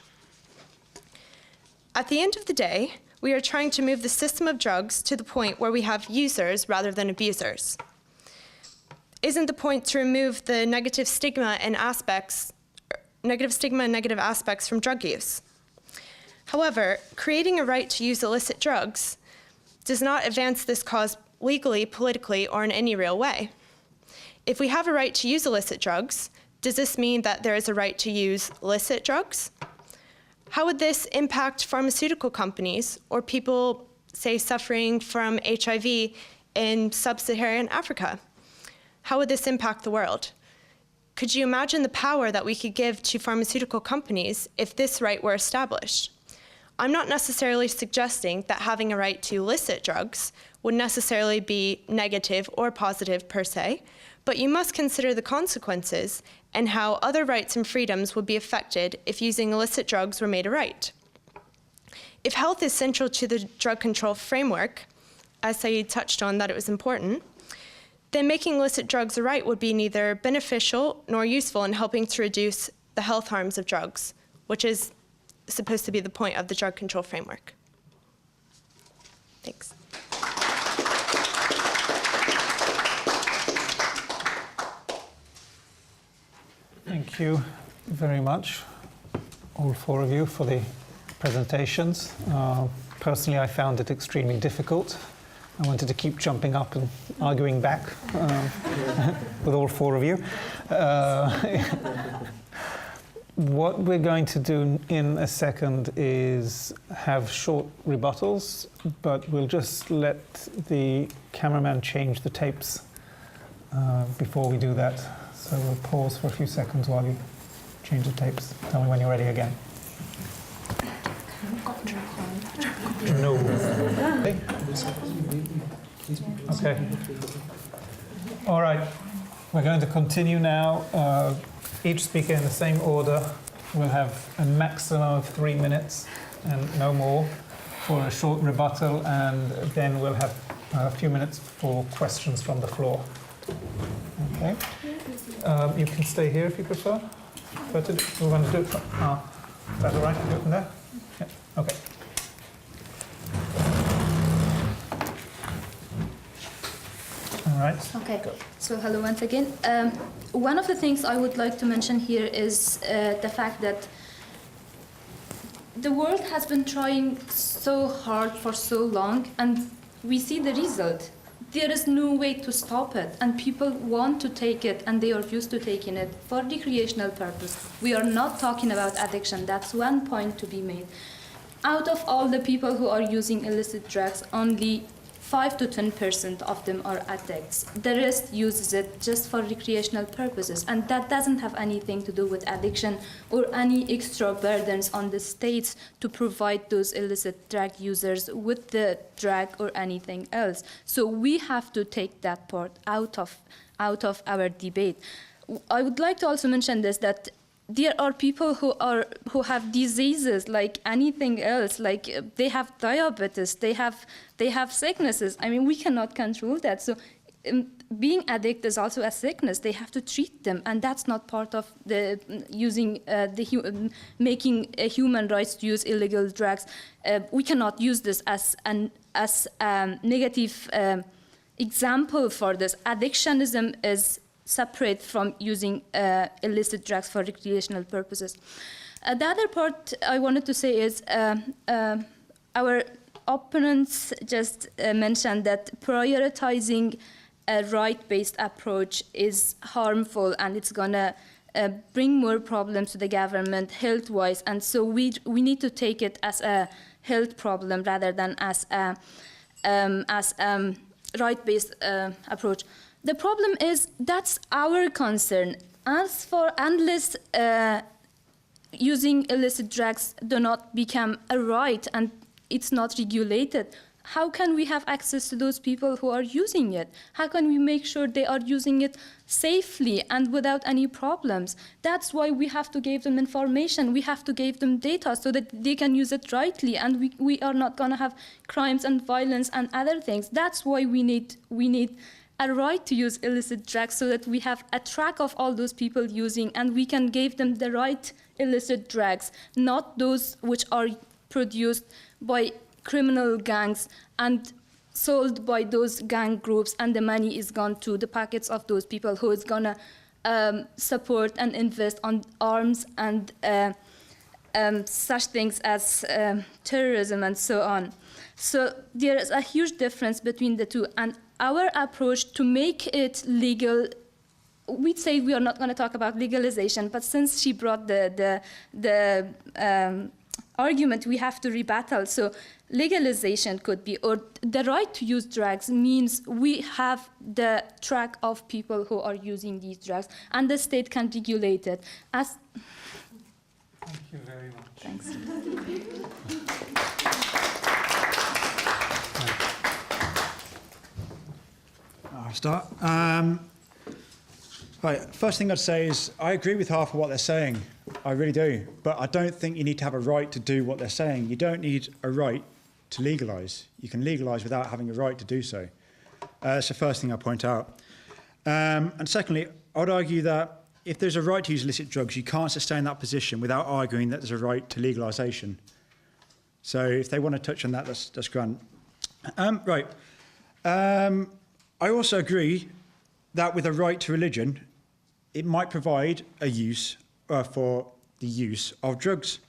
At the end of the day, we are trying to move the system of drugs to the point where we have users rather than abusers. Isn't the point to remove the negative stigma and negative aspects from drug use? However, creating a right to use illicit drugs does not advance this cause legally, politically, or in any real way. If we have a right to use illicit drugs, does this mean that there is a right to use licit drugs? How would this impact pharmaceutical companies or people, say, suffering from HIV in sub-Saharan Africa? How would this impact the world? Could you imagine the power that we could give to pharmaceutical companies if this right were established? I'm not necessarily suggesting that having a right to illicit drugs would necessarily be negative or positive per se, but you must consider the consequences and how other rights and freedoms would be affected if using illicit drugs were made a right. If health is central to the drug control framework, as Saeed touched on that it was important, then making illicit drugs a right would be neither beneficial nor useful in helping to reduce the health harms of drugs, which is supposed to be the point of the drug control framework. Thanks. Thank you very much, all four of you, for the presentations. Personally, I found it extremely difficult. I wanted to keep jumping up and arguing back with all four of you. What we're going to do in a second is have short rebuttals, but we'll just let the cameraman change the tapes before we do that. So we'll pause for a few seconds while you change the tapes. Tell me when you're ready again. No. Okay. All right. We're going to continue now. Each speaker in the same order will have a maximum of 3 minutes and no more for a short rebuttal, and then we'll have a few minutes for questions from the floor. Okay. You can stay here if you prefer. But we're going to do it from... is that all right? Do it from there? Yeah. Okay. All right. Okay, so hello once again. One of the things I would like to mention here is the fact that the world has been trying so hard for so long, and we see the result. There is no way to stop it, and people want to take it, and they are used to taking it for recreational purpose. We are not talking about addiction. That's one point to be made. Out of all the people who are using illicit drugs, only 5 to 10% of them are addicts. The rest uses it just for recreational purposes, and that doesn't have anything to do with addiction or any extra burdens on the states to provide those illicit drug users with the drug or anything else. So we have to take that part out of our debate. I would like to also mention this, that there are people who have diseases like anything else, like they have diabetes, they have sicknesses. I mean, we cannot control that. So being addicted is also a sickness. They have to treat them, and that's not part of the making a human rights to use illegal drugs. We cannot use this as a negative example for this. Addictionism is separate from using illicit drugs for recreational purposes. The other part I wanted to say is our opponents just mentioned that prioritizing a right-based approach is harmful, and it's gonna bring more problems to the government health-wise, and so we need to take it as a health problem rather than as a right-based approach. The problem is that's our concern. As for unless using illicit drugs do not become a right and it's not regulated, how can we have access to those people who are using it? How can we make sure they are using it safely and without any problems? That's why we have to give them information. We have to give them data so that they can use it rightly, and we are not going to have crimes and violence and other things. That's why we need a right to use illicit drugs, so that we have a track of all those people using, and we can give them the right illicit drugs, not those which are produced by criminal gangs and sold by those gang groups, and the money is gone to the pockets of those people who is gonna support and invest on arms and such things as terrorism and so on. So there is a huge difference between the two, and our approach to make it legal, we'd say we are not going to talk about legalization, but since she brought the argument, we have to rebuttal. So legalization could be, or the right to use drugs means we have the track of people who are using these drugs, and the state can regulate it. Thank you very much. Thanks. I'll start. Right, first thing I'd say is I agree with half of what they're saying. I really do. But I don't think you need to have a right to do what they're saying. You don't need a right to legalise. You can legalise without having a right to do so. That's the first thing I point out. And secondly, I would argue that if there's a right to use illicit drugs, you can't sustain that position without arguing that there's a right to legalisation. So if they want to touch on that, that's grand. Right. I also agree that with a right to religion, it might provide a use for the use of drugs.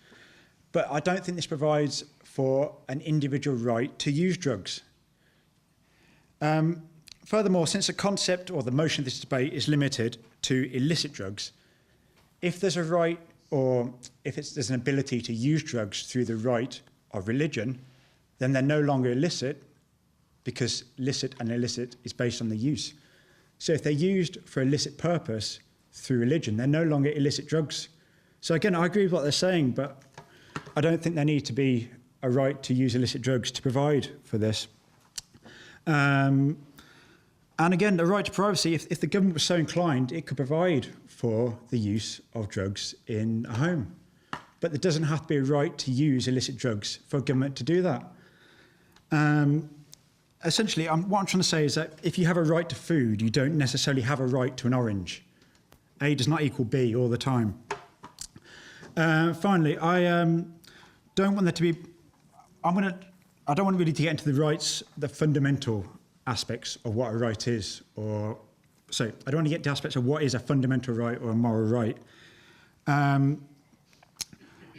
But I don't think this provides for an individual right to use drugs. Furthermore, since the concept or the motion of this debate is limited to illicit drugs, if there's a right or if there's an ability to use drugs through the right of religion, then they're no longer illicit, because licit and illicit is based on the use. So if they're used for illicit purpose through religion, they're no longer illicit drugs. So again, I agree with what they're saying, but I don't think there needs to be a right to use illicit drugs to provide for this. And again, the right to privacy, if the government was so inclined, it could provide for the use of drugs in a home. But there doesn't have to be a right to use illicit drugs for a government to do that. Essentially, what I'm trying to say is that if you have a right to food, you don't necessarily have a right to an orange. A does not equal B all the time. Finally, I don't want there to be... I don't want really to get into the rights, the fundamental aspects of what a right is, I don't want to get to aspects of what is a fundamental right or a moral right.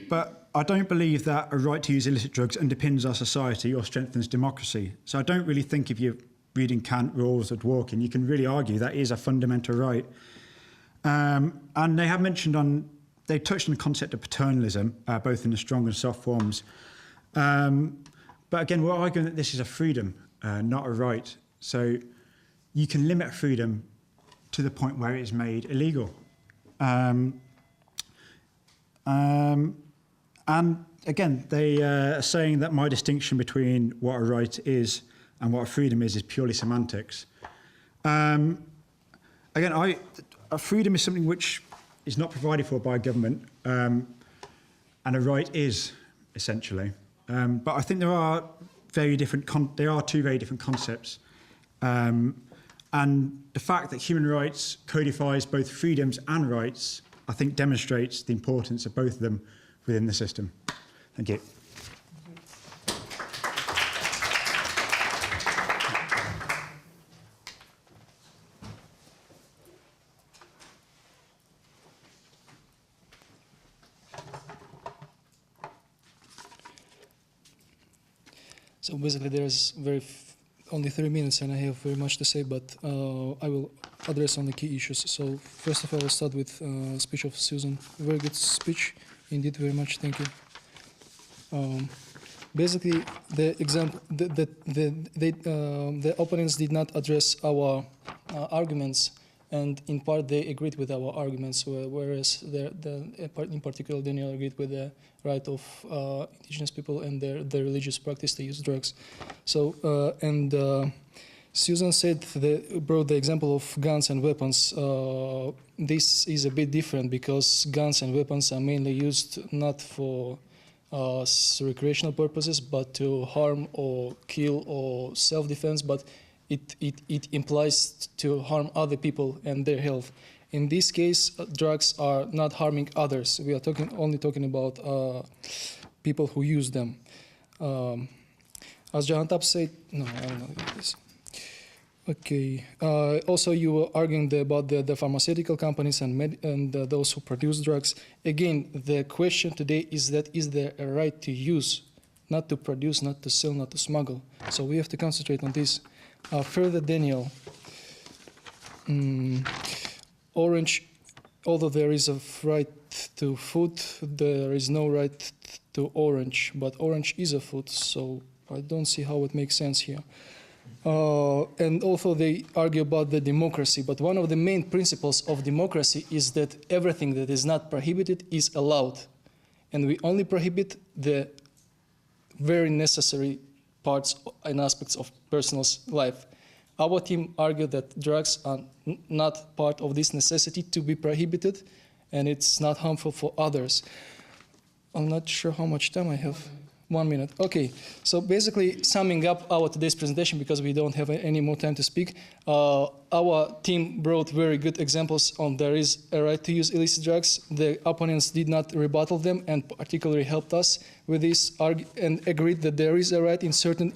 But I don't believe that a right to use illicit drugs underpins our society or strengthens democracy. So I don't really think if you're reading Kant, Rawls or Dworkin, you can really argue that is a fundamental right. And they have mentioned they touched on the concept of paternalism, both in the strong and soft forms. But again, we're arguing that this is a freedom, not a right. So you can limit freedom to the point where it is made illegal. And again, they are saying that my distinction between what a right is and what a freedom is purely semantics. Again, a freedom is something which is not provided for by a government, and a right is, essentially. But I think there are two very different concepts. And the fact that human rights codifies both freedoms and rights, I think demonstrates the importance of both of them within the system. Thank you. So basically there's only 3 minutes and I have very much to say, but I will address only key issues. So first of all, I'll start with speech of Susan. Very good speech, indeed, very much, thank you. Basically, the example, the opponents did not address our arguments, and in part they agreed with our arguments, whereas in particular Daniel agreed with the right of indigenous people and their religious practice to use drugs. So Susan brought the example of guns and weapons. This is a bit different because guns and weapons are mainly used not for recreational purposes, but to harm or kill or self-defense, but it implies to harm other people and their health. In this case, drugs are not harming others. We are only talking about people who use them. As Jahantap said, no, I don't know this. Okay. Also, you were arguing about the pharmaceutical companies and those who produce drugs. Again, the question today is there a right to use, not to produce, not to sell, not to smuggle? So we have to concentrate on this. Further, Daniel, orange, although there is a right to food, there is no right to orange, but orange is a food, so I don't see how it makes sense here. And also they argue about the democracy, but one of the main principles of democracy is that everything that is not prohibited is allowed, and we only prohibit the very necessary parts and aspects of person's life. Our team argued that drugs are not part of this necessity to be prohibited, and it's not harmful for others. I'm not sure how much time I have. 1 minute. Okay, so basically summing up our today's presentation, because we don't have any more time to speak, our team brought very good examples on there is a right to use illicit drugs. The opponents did not rebuttal them and particularly helped us with this and agreed that there is a right in certain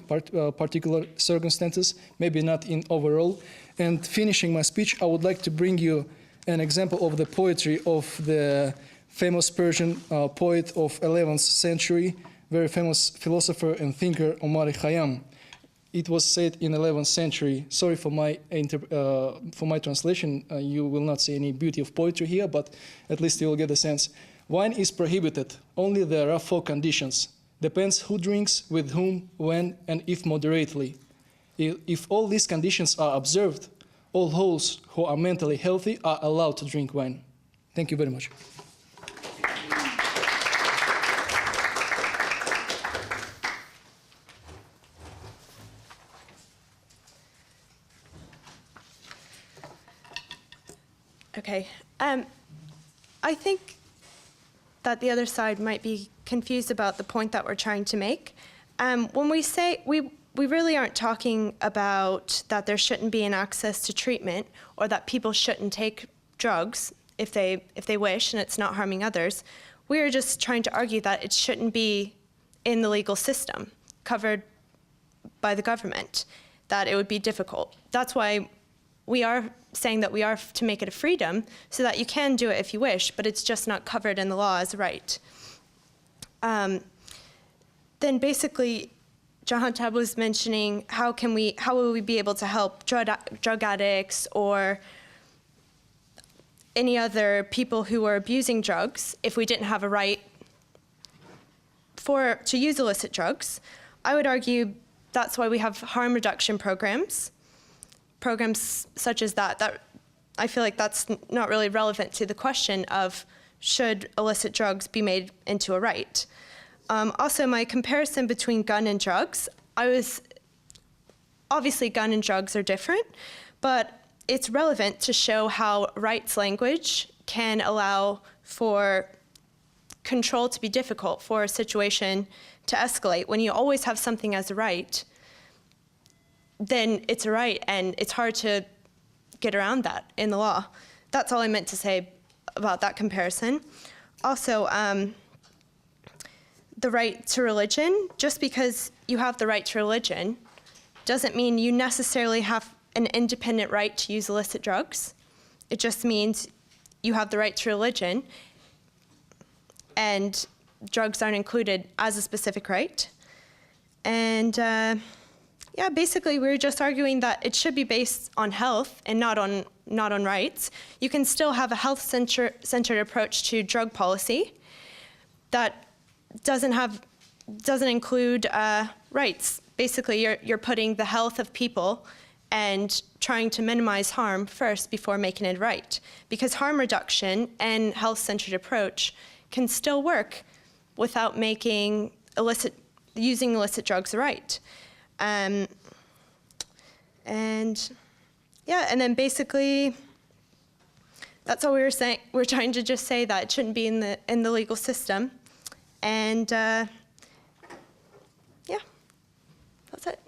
particular circumstances, maybe not in overall. And finishing my speech, I would like to bring you an example of the poetry of the famous Persian poet of 11th century, very famous philosopher and thinker Omar Khayyam. It was said in 11th century. Sorry for my translation. You will not see any beauty of poetry here, but at least you will get a sense. Wine is prohibited. Only there are 4 conditions. Depends who drinks, with whom, when, and if moderately. If all these conditions are observed, all those who are mentally healthy are allowed to drink wine. Thank you very much. Okay. I think that the other side might be confused about the point that we're trying to make. When we say, we really aren't talking about that there shouldn't be an access to treatment or that people shouldn't take drugs if they wish and it's not harming others. We are just trying to argue that it shouldn't be in the legal system, covered by the government, that it would be difficult. That's why we are saying that we are to make it a freedom so that you can do it if you wish, but it's just not covered in the law as a right. Then basically, Jahantab was mentioning how will we be able to help drug addicts or any other people who are abusing drugs if we didn't have a right to use illicit drugs. I would argue that's why we have harm reduction programs such as that I feel like that's not really relevant to the question of should illicit drugs be made into a right. Also, my comparison between gun and drugs, obviously gun and drugs are different, but it's relevant to show how rights language can allow for control to be difficult, for a situation to escalate. When you always have something as a right, then it's a right, and it's hard to get around that in the law. That's all I meant to say about that comparison. Also, the right to religion, just because you have the right to religion doesn't mean you necessarily have an independent right to use illicit drugs. It just means you have the right to religion, and drugs aren't included as a specific right. And yeah, basically we're just arguing that it should be based on health and not on rights. You can still have a health-centered approach to drug policy that doesn't include rights. Basically, you're putting the health of people and trying to minimize harm first before making it right. Because harm reduction and health-centered approach can still work without making using illicit drugs right. And yeah, and then basically, that's all we were saying. We're trying to just say that it shouldn't be in the legal system. And yeah, that's it.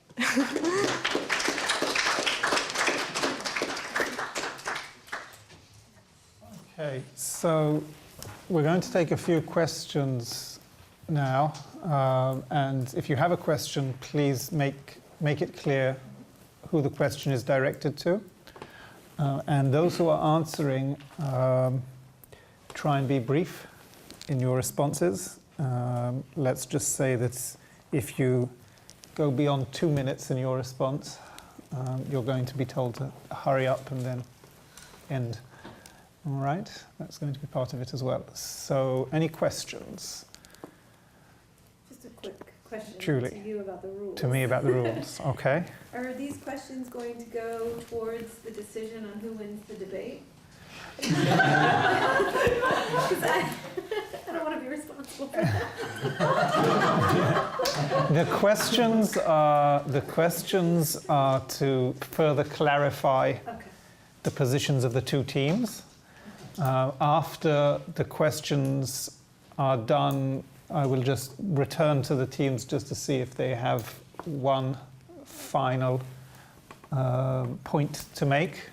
Okay, so we're going to take a few questions now, and if you have a question, please make it clear who the question is directed to. And those who are answering, try and be brief in your responses. Let's just say that if you go beyond 2 minutes in your response, you're going to be told to hurry up and then end. All right, that's going to be part of it as well. So, any questions? Just a quick question Julie, to you about the rules. To me about the rules, okay. Are these questions going to go towards the decision on who wins the debate? Because I don't want to be responsible for that. The questions are to further clarify the positions of the two teams. After the questions are done, I will just return to the teams just to see if they have one final point to make.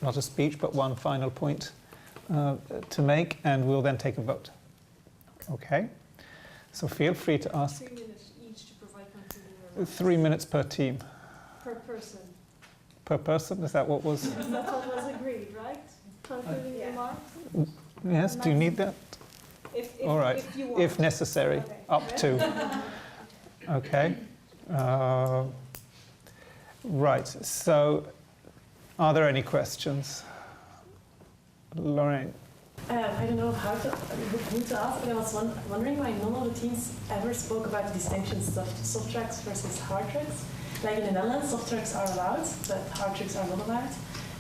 Not a speech, but one final point to make, and we'll then take a vote. Okay? So feel free to ask. 3 minutes each to provide concluding remarks. 3 minutes per team. Per person. Per person? Is that what was? That's what was agreed, right? Concluding remarks? Yes, do you need that? All right, if you want. if necessary, Okay. up to. Okay. Right, so are there any questions? Lorraine? I don't know who to ask, but I was wondering why none of the teams ever spoke about the distinctions of soft drugs versus hard drugs. Like in the Netherlands, soft drugs are allowed, but hard drugs are not allowed.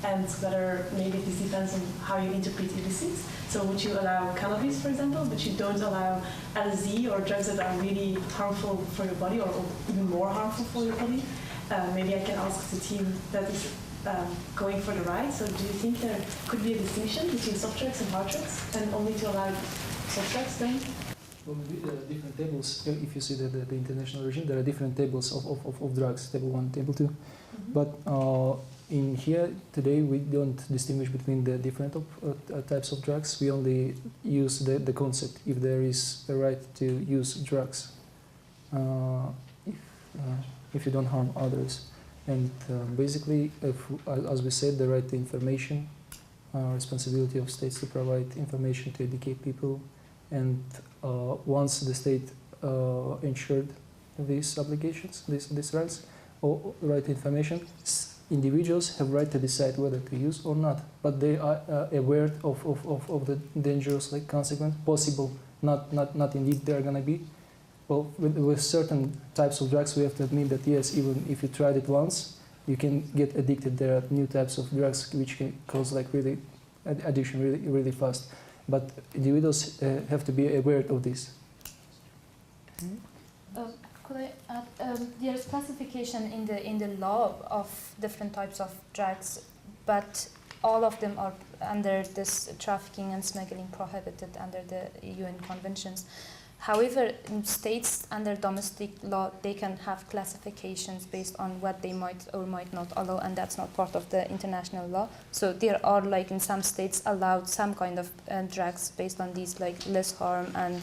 And whether maybe this depends on how you interpret illicit. So would you allow cannabis, for example, but you don't allow LSD or drugs that are really harmful for your body or even more harmful for your body? Maybe I can ask the team that is going for the right. So do you think there could be a distinction between soft drugs and hard drugs, and only to allow soft drugs then? Well, maybe there are different tables. If you see the international regime, there are different tables of drugs, table 1, table 2. Mm-hmm. But in here today, we don't distinguish between the different types of drugs. We only use the concept if there is a right to use drugs, if you don't harm others. And basically, as we said, the right to information, responsibility of states to provide information to educate people. And once the state ensured these obligations, these rights, or right to information, individuals have right to decide whether to use or not. But they are aware of the dangerous consequence possible, not indeed they are going to be. Well, with certain types of drugs, we have to admit that yes, even if you tried it once, you can get addicted. There are new types of drugs which can cause really addiction really fast. But individuals have to be aware of this. Could I add? There's classification in the law of different types of drugs, but all of them are under this trafficking and smuggling prohibited under the UN conventions. However, in states under domestic law, they can have classifications based on what they might or might not allow, and that's not part of the international law. So there are, in some states, allowed some kind of drugs based on these, less harm and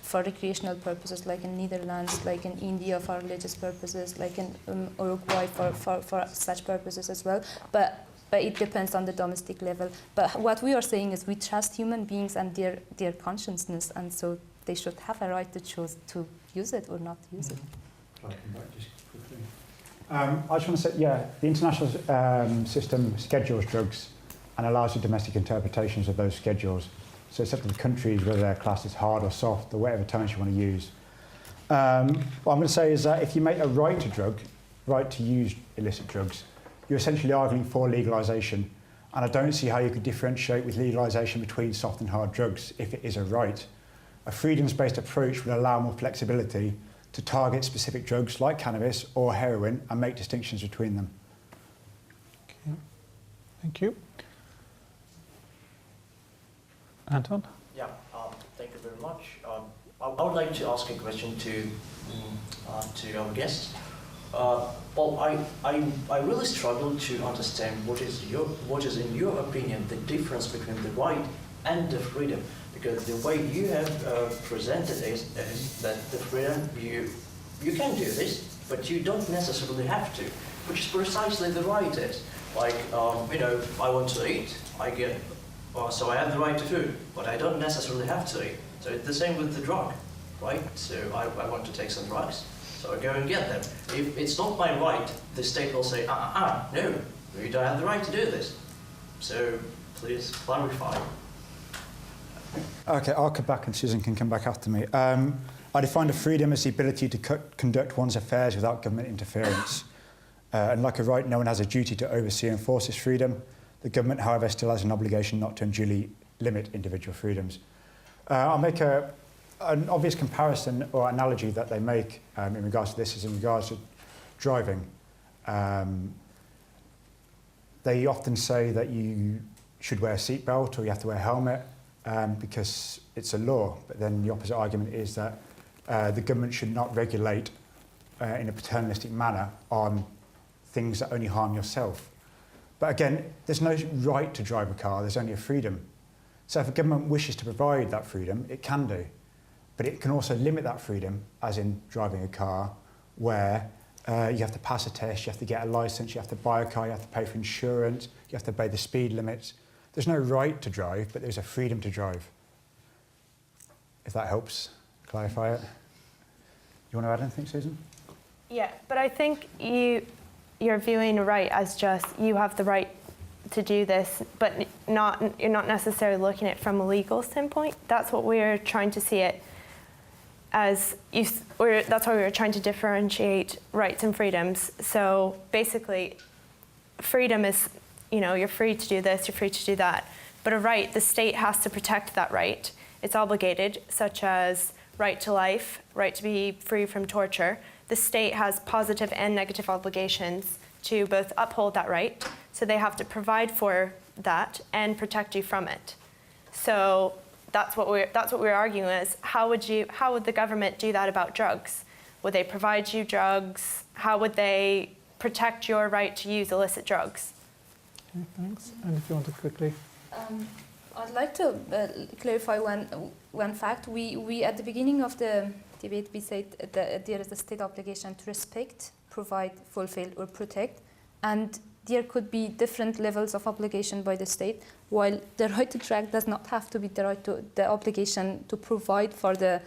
for recreational purposes, like in Netherlands, like in India for religious purposes, like in Uruguay for such purposes as well. But it depends on the domestic level. But what we are saying is we trust human beings and their consciousness, and so they should have a right to choose to use it or not use it. Can I come back just quickly? I just want to say, the international system schedules drugs and allows the domestic interpretations of those schedules. So it's up to the countries whether they're classed as hard or soft or whatever terms you want to use. What I'm going to say is that if you make a right to use illicit drugs, you're essentially arguing for legalisation. And I don't see how you could differentiate with legalisation between soft and hard drugs if it is a right. A freedoms-based approach will allow more flexibility to target specific drugs like cannabis or heroin and make distinctions between them. Okay. Thank you. Anton? Yeah, thank you very much. I would like to ask a question to our guests. Well, I really struggle to understand what is in your opinion the difference between the right and the freedom. Because the way you have presented is that the freedom, you can do this, but you don't necessarily have to, which is precisely the right is. I want to eat, so I have the right to food, but I don't necessarily have to eat. So it's the same with the drug, right? So I want to take some drugs, so I go and get them. If it's not my right, the state will say, no, you don't have the right to do this. So please clarify. Okay, I'll come back and Susan can come back after me. I define a freedom as the ability to conduct one's affairs without government interference. And like a right, no one has a duty to oversee and enforce this freedom. The government, however, still has an obligation not to unduly limit individual freedoms. I'll make an obvious comparison or analogy that they make in regards to this is in regards to driving. They often say that you should wear a seatbelt or you have to wear a helmet. Because it's a law, but then the opposite argument is that the government should not regulate in a paternalistic manner on things that only harm yourself. But again, there's no right to drive a car, there's only a freedom. So if a government wishes to provide that freedom, it can do. But it can also limit that freedom, as in driving a car, where you have to pass a test, you have to get a licence, you have to buy a car, you have to pay for insurance, you have to obey the speed limits. There's no right to drive, but there's a freedom to drive. If that helps clarify it. You want to add anything, Susan? Yeah, but I think you're viewing a right as just you have the right to do this, but you're not necessarily looking at it from a legal standpoint. That's what we're trying to see it as. That's why we were trying to differentiate rights and freedoms. So basically, freedom is, you're free to do this, you're free to do that. But a right, the state has to protect that right. It's obligated, such as right to life, right to be free from torture. The state has positive and negative obligations to both uphold that right. So they have to provide for that and protect you from it. So that's what we're arguing is how would the government do that about drugs? Would they provide you drugs? How would they protect your right to use illicit drugs? Okay, thanks. And if you want to quickly. I'd like to clarify one fact. We at the beginning of the debate we said that there is a state obligation to respect, provide, fulfill, or protect, and there could be different levels of obligation by the state. While the right to drug does not have to be the obligation to provide for the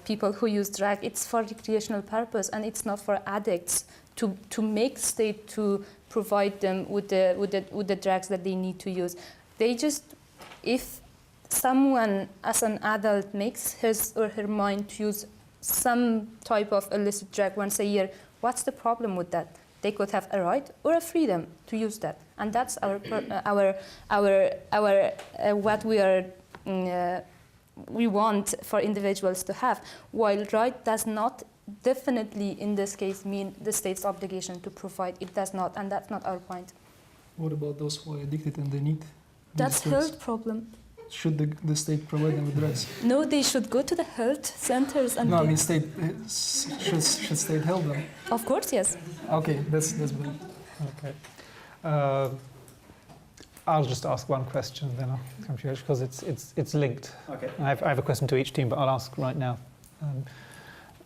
people who use drug. It's for recreational purpose, and it's not for addicts to make state to provide them with the drugs that they need to use. They just, if someone as an adult makes his or her mind to use some type of illicit drug once a year, what's the problem with that? They could have a right or a freedom to use that, and that's what we want for individuals to have. While right does not definitely in this case mean the state's obligation to provide. It does not, and that's not our point. What about those who are addicted and they need? That's health problem. Should the state provide them with drugs? No, they should go to the health centers and. No, I mean state should state help them. Of course, yes. Okay, that's better. Okay. I'll just ask one question, then I'll come to you because it's linked. Okay. I have a question to each team, but I'll ask right now.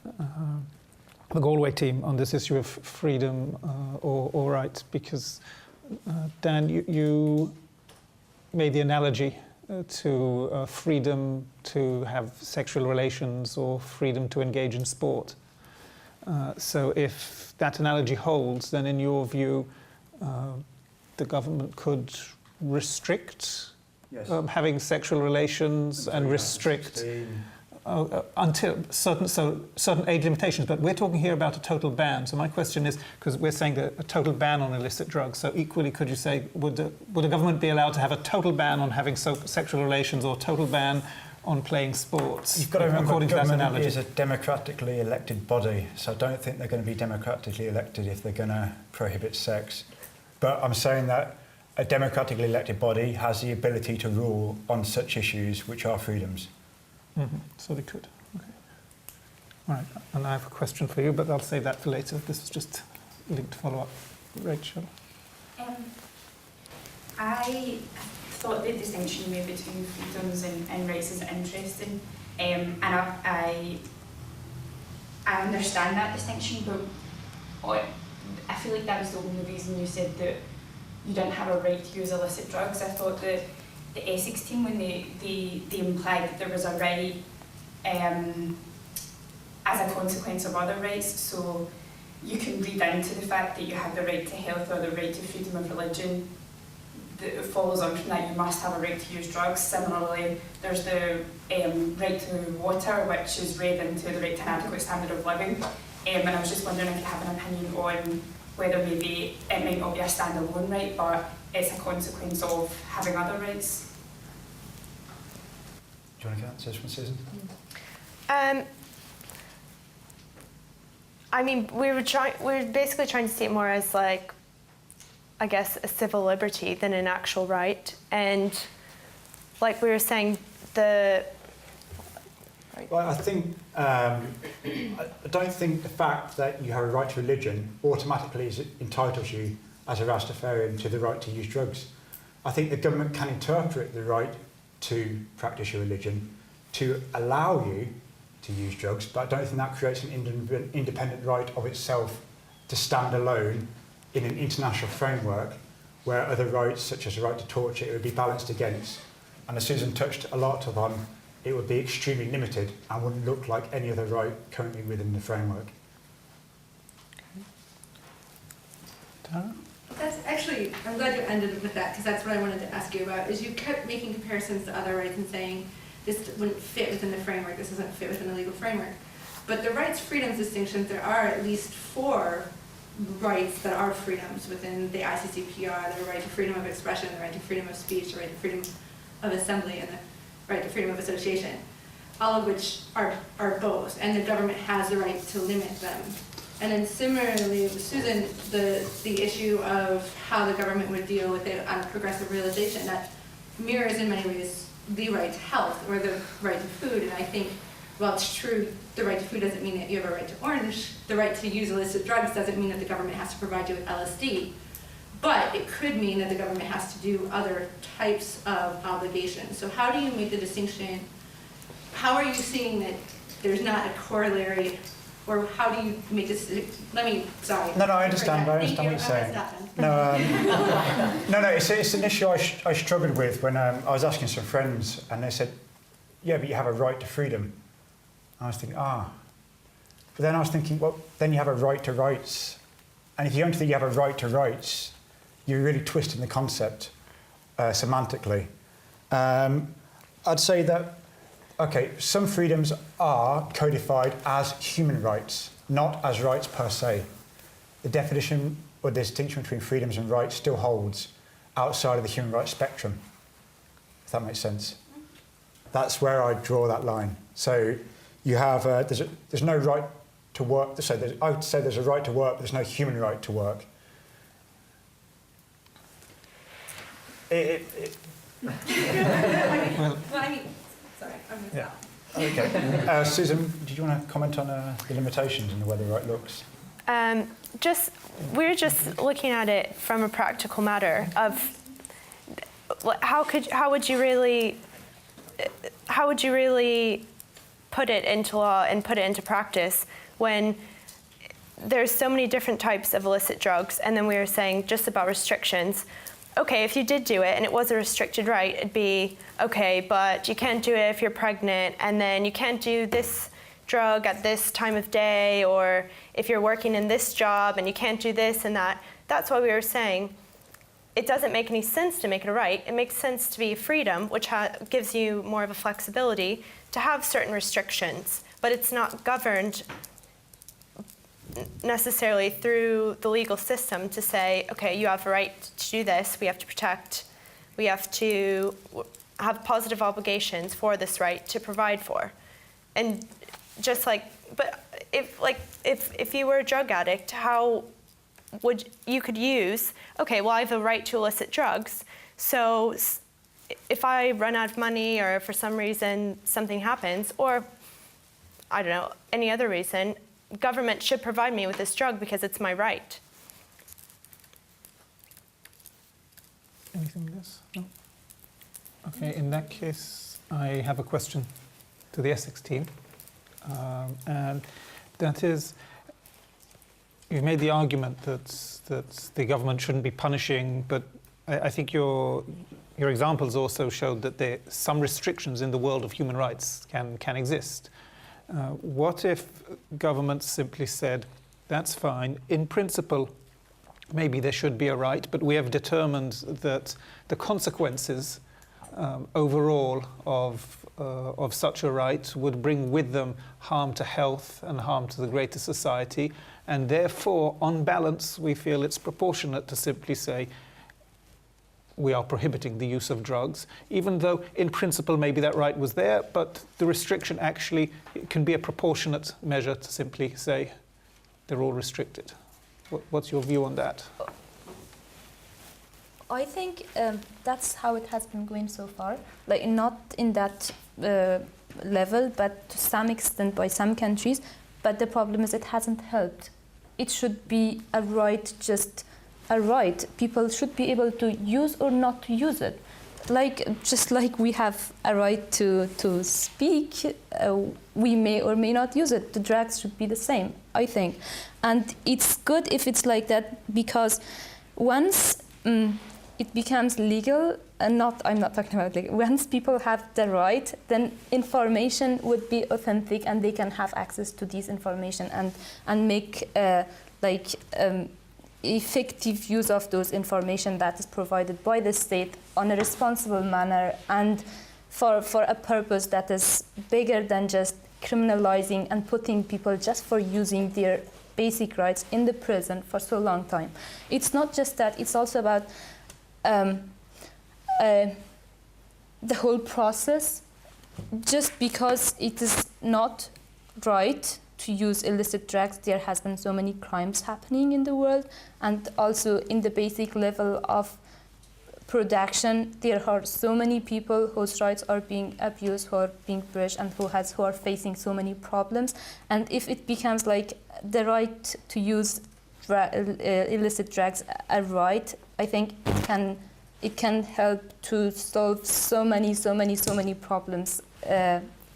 The Galway team on this issue of freedom or right, because Dan, you made the analogy to freedom to have sexual relations or freedom to engage in sport. So if that analogy holds, then in your view, the government could restrict having sexual relations and restrict until certain age limitations. But we're talking here about a total ban. So my question is, because we're saying that a total ban on illicit drugs, so equally could you say, would a government be allowed to have a total ban on having sexual relations or total ban on playing sports? You've got to remember, according to that government analogy. is a democratically elected body, so I don't think they're going to be democratically elected if they're going to prohibit sex. But I'm saying that a democratically elected body has the ability to rule on such issues which are freedoms. Mm-hmm. So they could. Okay. All right. And I have a question for you, but I'll save that for later. This is just linked follow-up. Rachel. I thought the distinction you made between freedoms and rights is interesting, and I understand that distinction, but I feel like that was the only reason you said that you didn't have a right to use illicit drugs. I thought that the Essex team, when they implied that there was a right as a consequence of other rights, so you can read into the fact that you have the right to health or the right to freedom of religion, that follows on from that you must have a right to use drugs. Similarly, there's the right to water, which is read into the right to an adequate standard of living. And I was just wondering if you have an opinion on whether maybe it might not be a standalone right, but it's a consequence of having other rights. Do you want to answer this one, Susan? I mean, we're basically trying to see it more as like, I guess, a civil liberty than an actual right. And like we were saying, Well, I think I don't think the fact that you have a right to religion automatically entitles you as a Rastafarian to the right to use drugs. I think the government can interpret the right to practice your religion to allow you to use drugs, but I don't think that creates an independent right of itself to stand alone in an international framework where other rights, such as the right to torture, it would be balanced against. And as Susan touched a lot upon, it would be extremely limited and wouldn't look like any other right currently within the framework. Tara? That's actually, I'm glad you ended with that, because that's what I wanted to ask you about, is you kept making comparisons to other rights and saying this wouldn't fit within the framework, this doesn't fit within the legal framework. But the rights freedoms distinctions, there are at least 4 rights that are freedoms within the ICCPR: the right to freedom of expression, the right to freedom of speech, the right to freedom of assembly, and the right to freedom of association, all of which are both, and the government has the right to limit them And then similarly, Susan, the issue of how the government would deal with it on progressive realization, that mirrors in many ways the right to health or the right to food. And I think, while it's true, the right to food doesn't mean that you have a right to orange. The right to use illicit drugs doesn't mean that the government has to provide you with LSD. But it could mean that the government has to do other types of obligations. So how do you make the distinction? How are you seeing that there's not a corollary, or how do you make this? Sorry. No, I understand. I understand what you're saying. No, it's an issue I struggled with when I was asking some friends, and they said, "Yeah, but you have a right to freedom." I was thinking, But then I was thinking, well, then you have a right to rights, and if you don't think you have a right to rights, you're really twisting the concept semantically. I'd say that, okay, some freedoms are codified as human rights, not as rights per se. The definition or the distinction between freedoms and rights still holds outside of the human rights spectrum, if that makes sense. That's where I draw that line. So you have, there's no right to work. So I would say there's a right to work, but there's no human right to work. Sorry, I'm going to stop. Okay. Susan, did you want to comment on the limitations and the way the right looks? We're just looking at it from a practical matter of how would you really put it into law and put it into practice when there's so many different types of illicit drugs, and then we were saying just about restrictions. Okay, if you did do it and it was a restricted right, it'd be, okay, but you can't do it if you're pregnant, and then you can't do this drug at this time of day, or if you're working in this job and you can't do this and that. That's why we were saying it doesn't make any sense to make it a right. It makes sense to be freedom, which gives you more of a flexibility to have certain restrictions, but it's not governed necessarily through the legal system to say, okay, you have a right to do this, we have to protect, we have to have positive obligations for this right to provide for. And just like, but if you were a drug addict, how would you could use, okay, well, I have a right to illicit drugs, so if I run out of money or for some reason something happens, or I don't know, any other reason, government should provide me with this drug because it's my right. Anything else? No? Okay, in that case, I have a question to the Essex team. And that is, you've made the argument that the government shouldn't be punishing, but I think your examples also showed that some restrictions in the world of human rights can exist. What if government simply said, that's fine, in principle, maybe there should be a right, but we have determined that the consequences overall of such a right would bring with them harm to health and harm to the greater society, and therefore, on balance, we feel it's proportionate to simply say, we are prohibiting the use of drugs, even though in principle maybe that right was there, but the restriction actually can be a proportionate measure to simply say they're all restricted. What's your view on that? I think that's how it has been going so far. Like not in that level, but to some extent by some countries. But the problem is it hasn't helped. It should be a right, just a right. People should be able to use or not to use it. Just like we have a right to speak, we may or may not use it. The drugs should be the same, I think. And it's good if it's like that, because once it becomes legal, I'm not talking about legal, once people have the right, then information would be authentic and they can have access to this information and make effective use of those information that is provided by the state on a responsible manner and for a purpose that is bigger than just criminalizing and putting people just for using their basic rights in the prison for so long time. It's not just that, it's also about the whole process. Just because it is not right to use illicit drugs, there has been so many crimes happening in the world, and also in the basic level of production, there are so many people whose rights are being abused, who are being breached, and who are facing so many problems. And if it becomes like the right to use illicit drugs a right, I think it can help to solve so many problems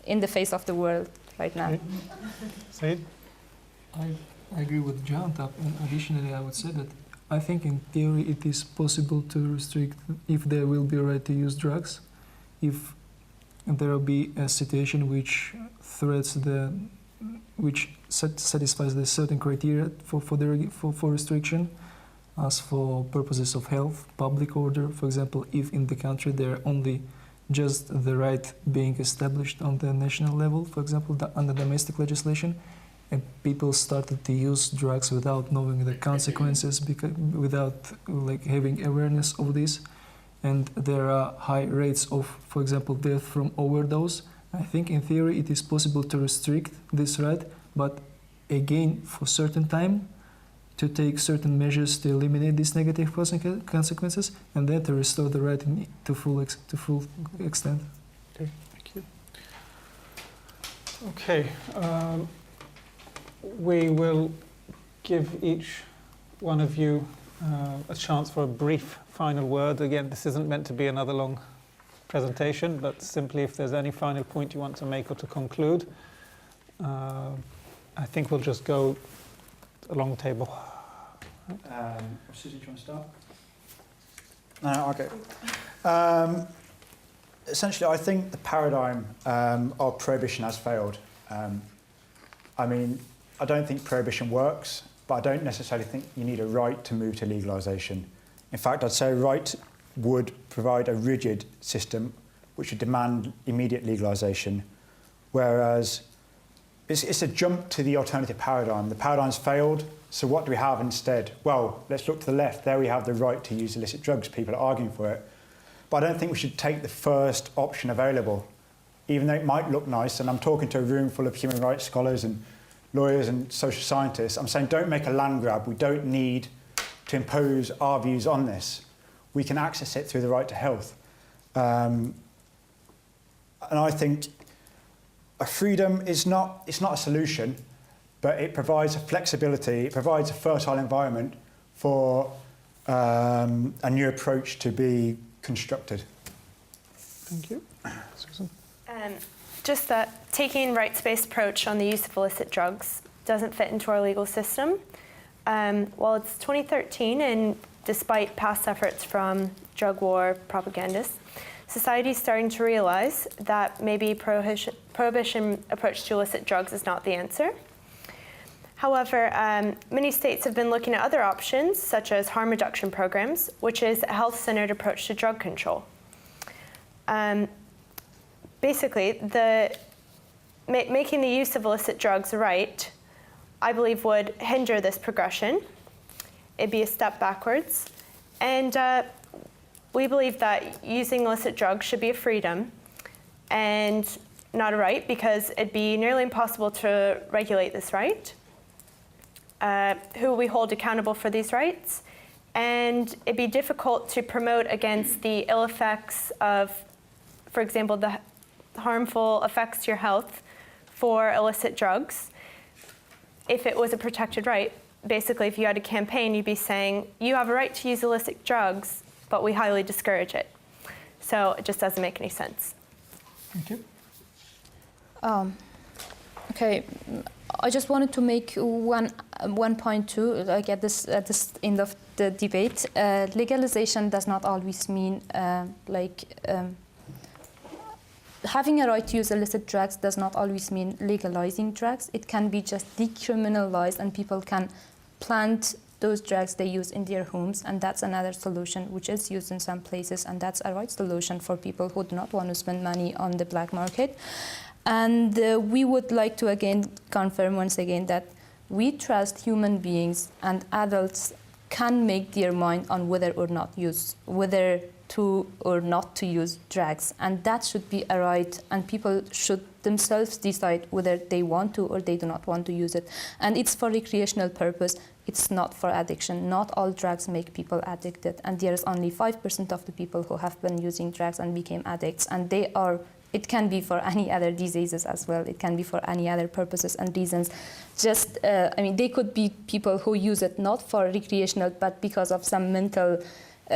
in the face of the world right now. Said? I agree with John, and additionally I would say that I think in theory it is possible to restrict if there will be a right to use drugs, if there will be a situation which satisfies the certain criteria for restriction, as for purposes of health, public order. For example, if in the country there are only just the right being established on the national level, for example, under domestic legislation, and people started to use drugs without knowing the consequences, without like having awareness of this, and there are high rates of, for example, death from overdose. I think in theory it is possible to restrict this right, but again for certain time, to take certain measures to eliminate these negative consequences, and then to restore the right to full extent. Okay, thank you. Okay. We will give each one of you a chance for a brief final word. Again, this isn't meant to be another long presentation, but simply if there's any final point you want to make or to conclude, I think we'll just go along the table. Susie, do you want to start? No, okay. Essentially, I think the paradigm of prohibition has failed. I mean, I don't think prohibition works, but I don't necessarily think you need a right to move to legalisation. In fact, I'd say a right would provide a rigid system which would demand immediate legalisation, whereas it's a jump to the alternative paradigm. The paradigm's failed, so what do we have instead? Well, let's look to the left. There we have the right to use illicit drugs. People are arguing for it. But I don't think we should take the first option available, even though it might look nice. And I'm talking to a room full of human rights scholars and lawyers and social scientists. I'm saying don't make a land grab. We don't need to impose our views on this. We can access it through the right to health. And I think a freedom is not a solution, but it provides a flexibility, it provides a fertile environment for a new approach to be constructed. Thank you. Susan? Just that taking rights-based approach on the use of illicit drugs doesn't fit into our legal system. Well, it's 2013, and despite past efforts from drug war propagandists, society is starting to realize that maybe prohibition approach to illicit drugs is not the answer. However, many states have been looking at other options, such as harm reduction programs, which is a health-centered approach to drug control. Basically, making the use of illicit drugs a right, I believe, would hinder this progression. It'd be a step backwards. And we believe that using illicit drugs should be a freedom and not a right, because it'd be nearly impossible to regulate this right. Who will we hold accountable for these rights? And it'd be difficult to promote against the ill effects of, for example, the harmful effects to your health for illicit drugs. If it was a protected right, basically if you had a campaign, you'd be saying, you have a right to use illicit drugs, but we highly discourage it. So it just doesn't make any sense. Thank you. Okay, I just wanted to make one point too, like at this end of the debate. Legalization does not always mean having a right to use illicit drugs does not always mean legalizing drugs. It can be just decriminalized, and people can plant those drugs they use in their homes, and that's another solution which is used in some places, and that's a right solution for people who do not want to spend money on the black market. And we would like to again confirm once again that we trust human beings and adults can make their mind on whether to or not to use drugs, and that should be a right, and people should themselves decide whether they want to or they do not want to use it. And it's for recreational purpose, it's not for addiction. Not all drugs make people addicted, and there's only 5% of the people who have been using drugs and became addicts, and it can be for any other diseases as well. It can be for any other purposes and reasons. They could be people who use it not for recreational, but because of some mental,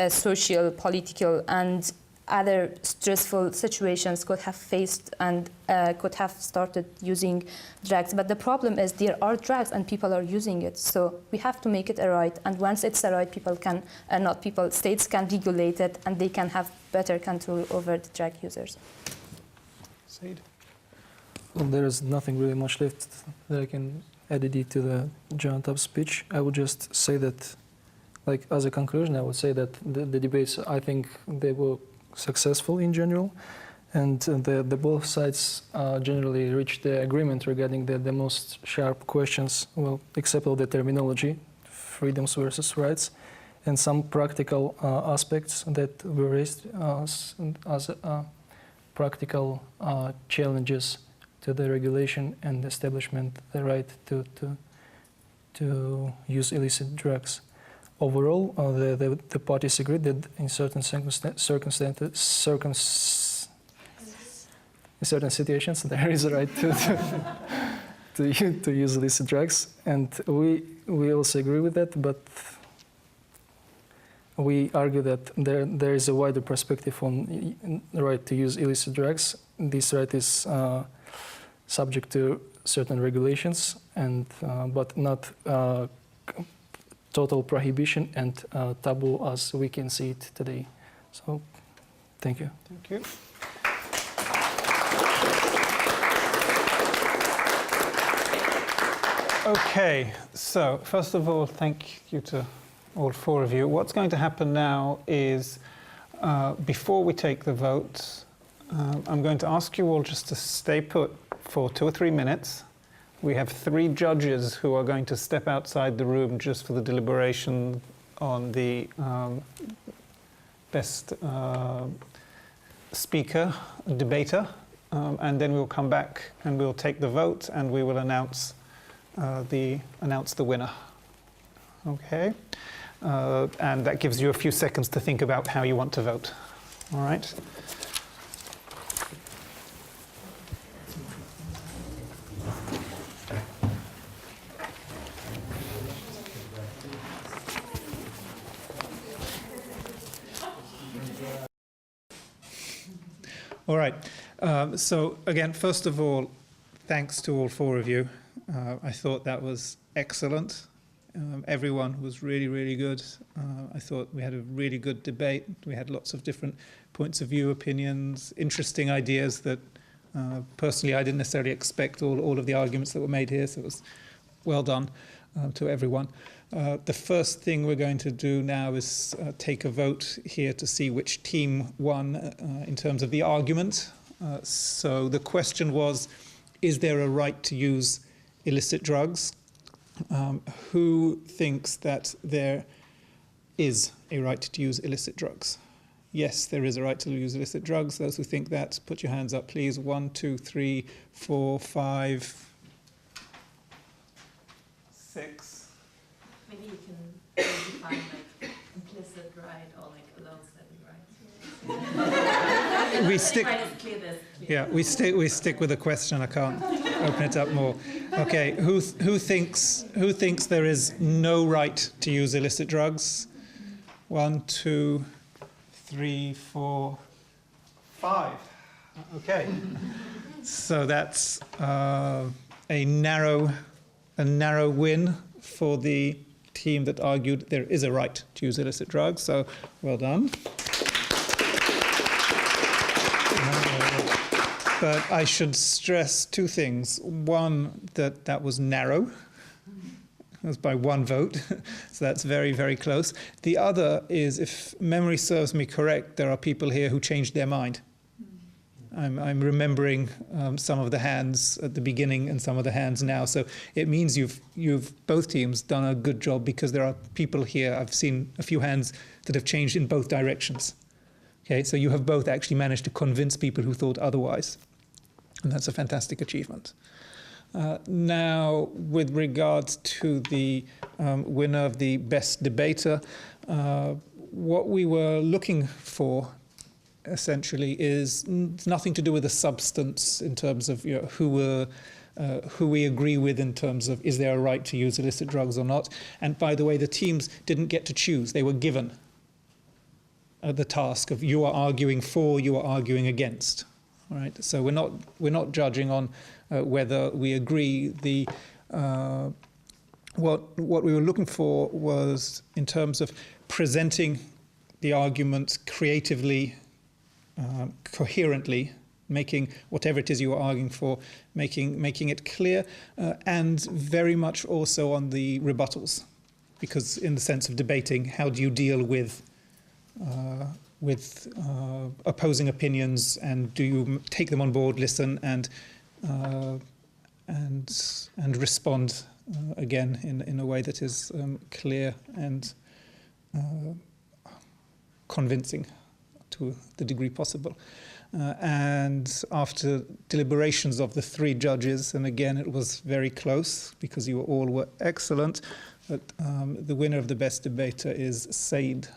social, political, and other stressful situations could have faced and could have started using drugs. But the problem is there are drugs and people are using it. So we have to make it a right. And once it's a right, states can regulate it, and they can have better control over the drug users. Said. Well, there is nothing really much left that I can add to the John Tubbs speech. I would just say that, as a conclusion, I would say that the debates, I think they were successful in general, and the both sides generally reached the agreement regarding the most sharp questions, except for the terminology, freedoms versus rights, and some practical aspects that were raised as practical challenges to the regulation and establishment the right to use illicit drugs. Overall, the parties agreed that in certain situations there is a right to use illicit drugs, and we also agree with that. But we argue that there is a wider perspective on the right to use illicit drugs. This right is subject to certain regulations, but not total prohibition and taboo as we can see it today. So, thank you. Thank you. Okay, so first of all, thank you to all four of you. What's going to happen now is, before we take the vote, I'm going to ask you all just to stay put for 2 or 3 minutes. We have 3 judges who are going to step outside the room just for the deliberation on the best speaker, debater, and then we'll come back and we'll take the vote and we will announce the winner. Okay, and that gives you a few seconds to think about how you want to vote. All right. All right. So again, first of all, thanks to all 4 of you. I thought that was excellent. Everyone was really, really good. I thought we had a really good debate. We had lots of different points of view, opinions, interesting ideas that personally I didn't necessarily expect all of the arguments that were made here. So it was well done to everyone. The first thing we're going to do now is take a vote here to see which team won in terms of the argument. So the question was, is there a right to use illicit drugs? Who thinks that there is a right to use illicit drugs? Yes, there is a right to use illicit drugs. Those who think that, put your hands up, please. 1, 2, 3, 4, 5, 6. Maybe you can define implicit right or alone right. We stick. Yeah, we stick with the question. I can't open it up more. Okay, who thinks there is no right to use illicit drugs? 1, 2, 3, 4, 5. Okay, so that's a narrow win for the team that argued there is a right to use illicit drugs. So well done. But I should stress 2 things. One, that was narrow. It was by 1 vote. So that's very, very close. The other is, if memory serves me correct, there are people here who changed their mind. I'm remembering some of the hands at the beginning and some of the hands now. So it means you've both teams done a good job, because there are people here, I've seen a few hands that have changed in both directions. Okay, so you have both actually managed to convince people who thought otherwise. And that's a fantastic achievement. Now, with regards to the winner of the Best Debater, what we were looking for essentially is nothing to do with the substance in terms of who we agree with in terms of is there a right to use illicit drugs or not. And by the way, the teams didn't get to choose. They were given the task of you are arguing for, you are arguing against. All right. So we're not judging on whether we agree. What we were looking for was in terms of presenting the arguments creatively, coherently, making whatever it is you are arguing for, making it clear, and very much also on the rebuttals, because in the sense of debating, how do you deal with opposing opinions, and do you take them on board, listen, and respond again in a way that is clear and convincing to the degree possible. And after deliberations of the three judges, and again it was very close because you all were excellent, but the winner of the Best Debater is Said.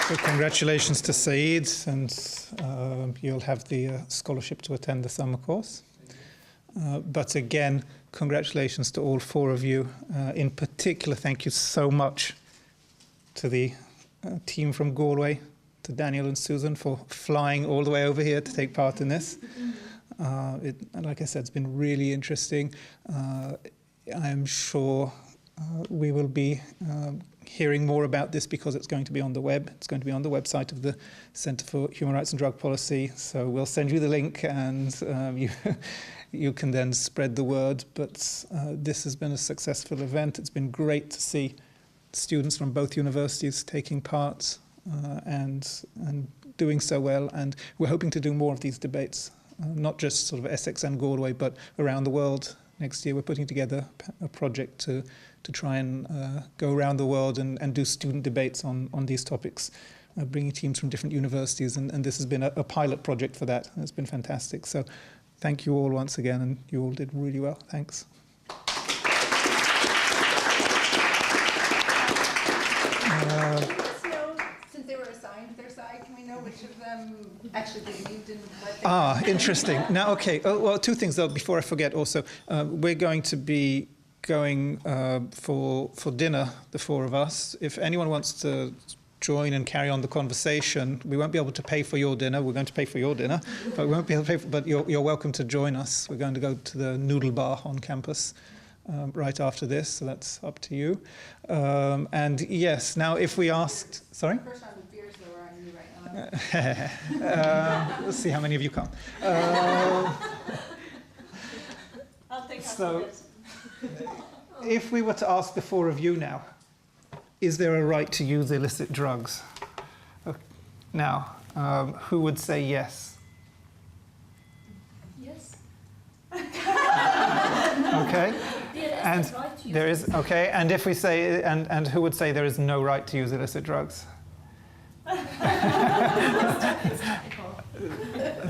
So congratulations to Said, and you'll have the scholarship to attend the summer course. But again, congratulations to all four of you. In particular, thank you so much to the team from Galway, to Daniel and Susan for flying all the way over here to take part in this. Like I said, it's been really interesting. I am sure we will be hearing more about this because it's going to be on the web. It's going to be on the website of the Centre for Human Rights and Drug Policy. So we'll send you the link, and you can then spread the word. But this has been a successful event. It's been great to see students from both universities taking part and doing so well. And we're hoping to do more of these debates, not just sort of Essex and Galway, but around the world. Next year, we're putting together a project to try and go around the world and do student debates on these topics, bringing teams from different universities. And this has been a pilot project for that. And it's been fantastic. So thank you all once again, and you all did really well. Thanks. Since they were assigned their side, can we know which of them actually believed in what they Interesting. Now, okay. Oh, well, two things, though, before I forget also. We're going to be going for dinner, the four of us. If anyone wants to join and carry on the conversation, we won't be able to pay for your dinner. We're going to pay for your dinner, but we won't be able to pay for, but you're welcome to join us. We're going to go to the noodle bar on campus right after this, so that's up to you. And yes, now if we asked... Sorry? First round of beers, though, are on you right now. Let's see how many of you come. I'll take so, if we were to ask the four of you now, is there a right to use illicit drugs? Now, who would say yes? Yes. Okay. And right to use there is, okay, and if we say, and who would say there is no right to use illicit drugs?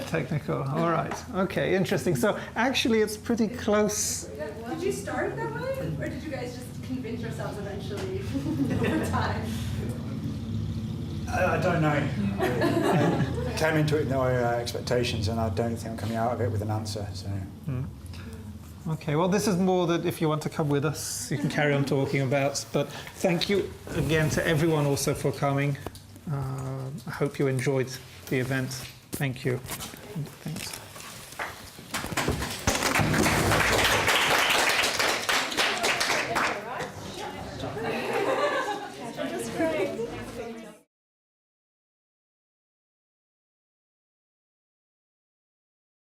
Technical, all right. Okay, interesting. So actually it's pretty close. Did you start that way, or did you guys just convince yourselves eventually over time? I don't know. I came into it with no expectations, and I don't think I'm coming out of it with an answer. So. Okay, well, this is more that if you want to come with us, you can carry on talking about. But thank you again to everyone also for coming. I hope you enjoyed the event. Thank you. Thanks.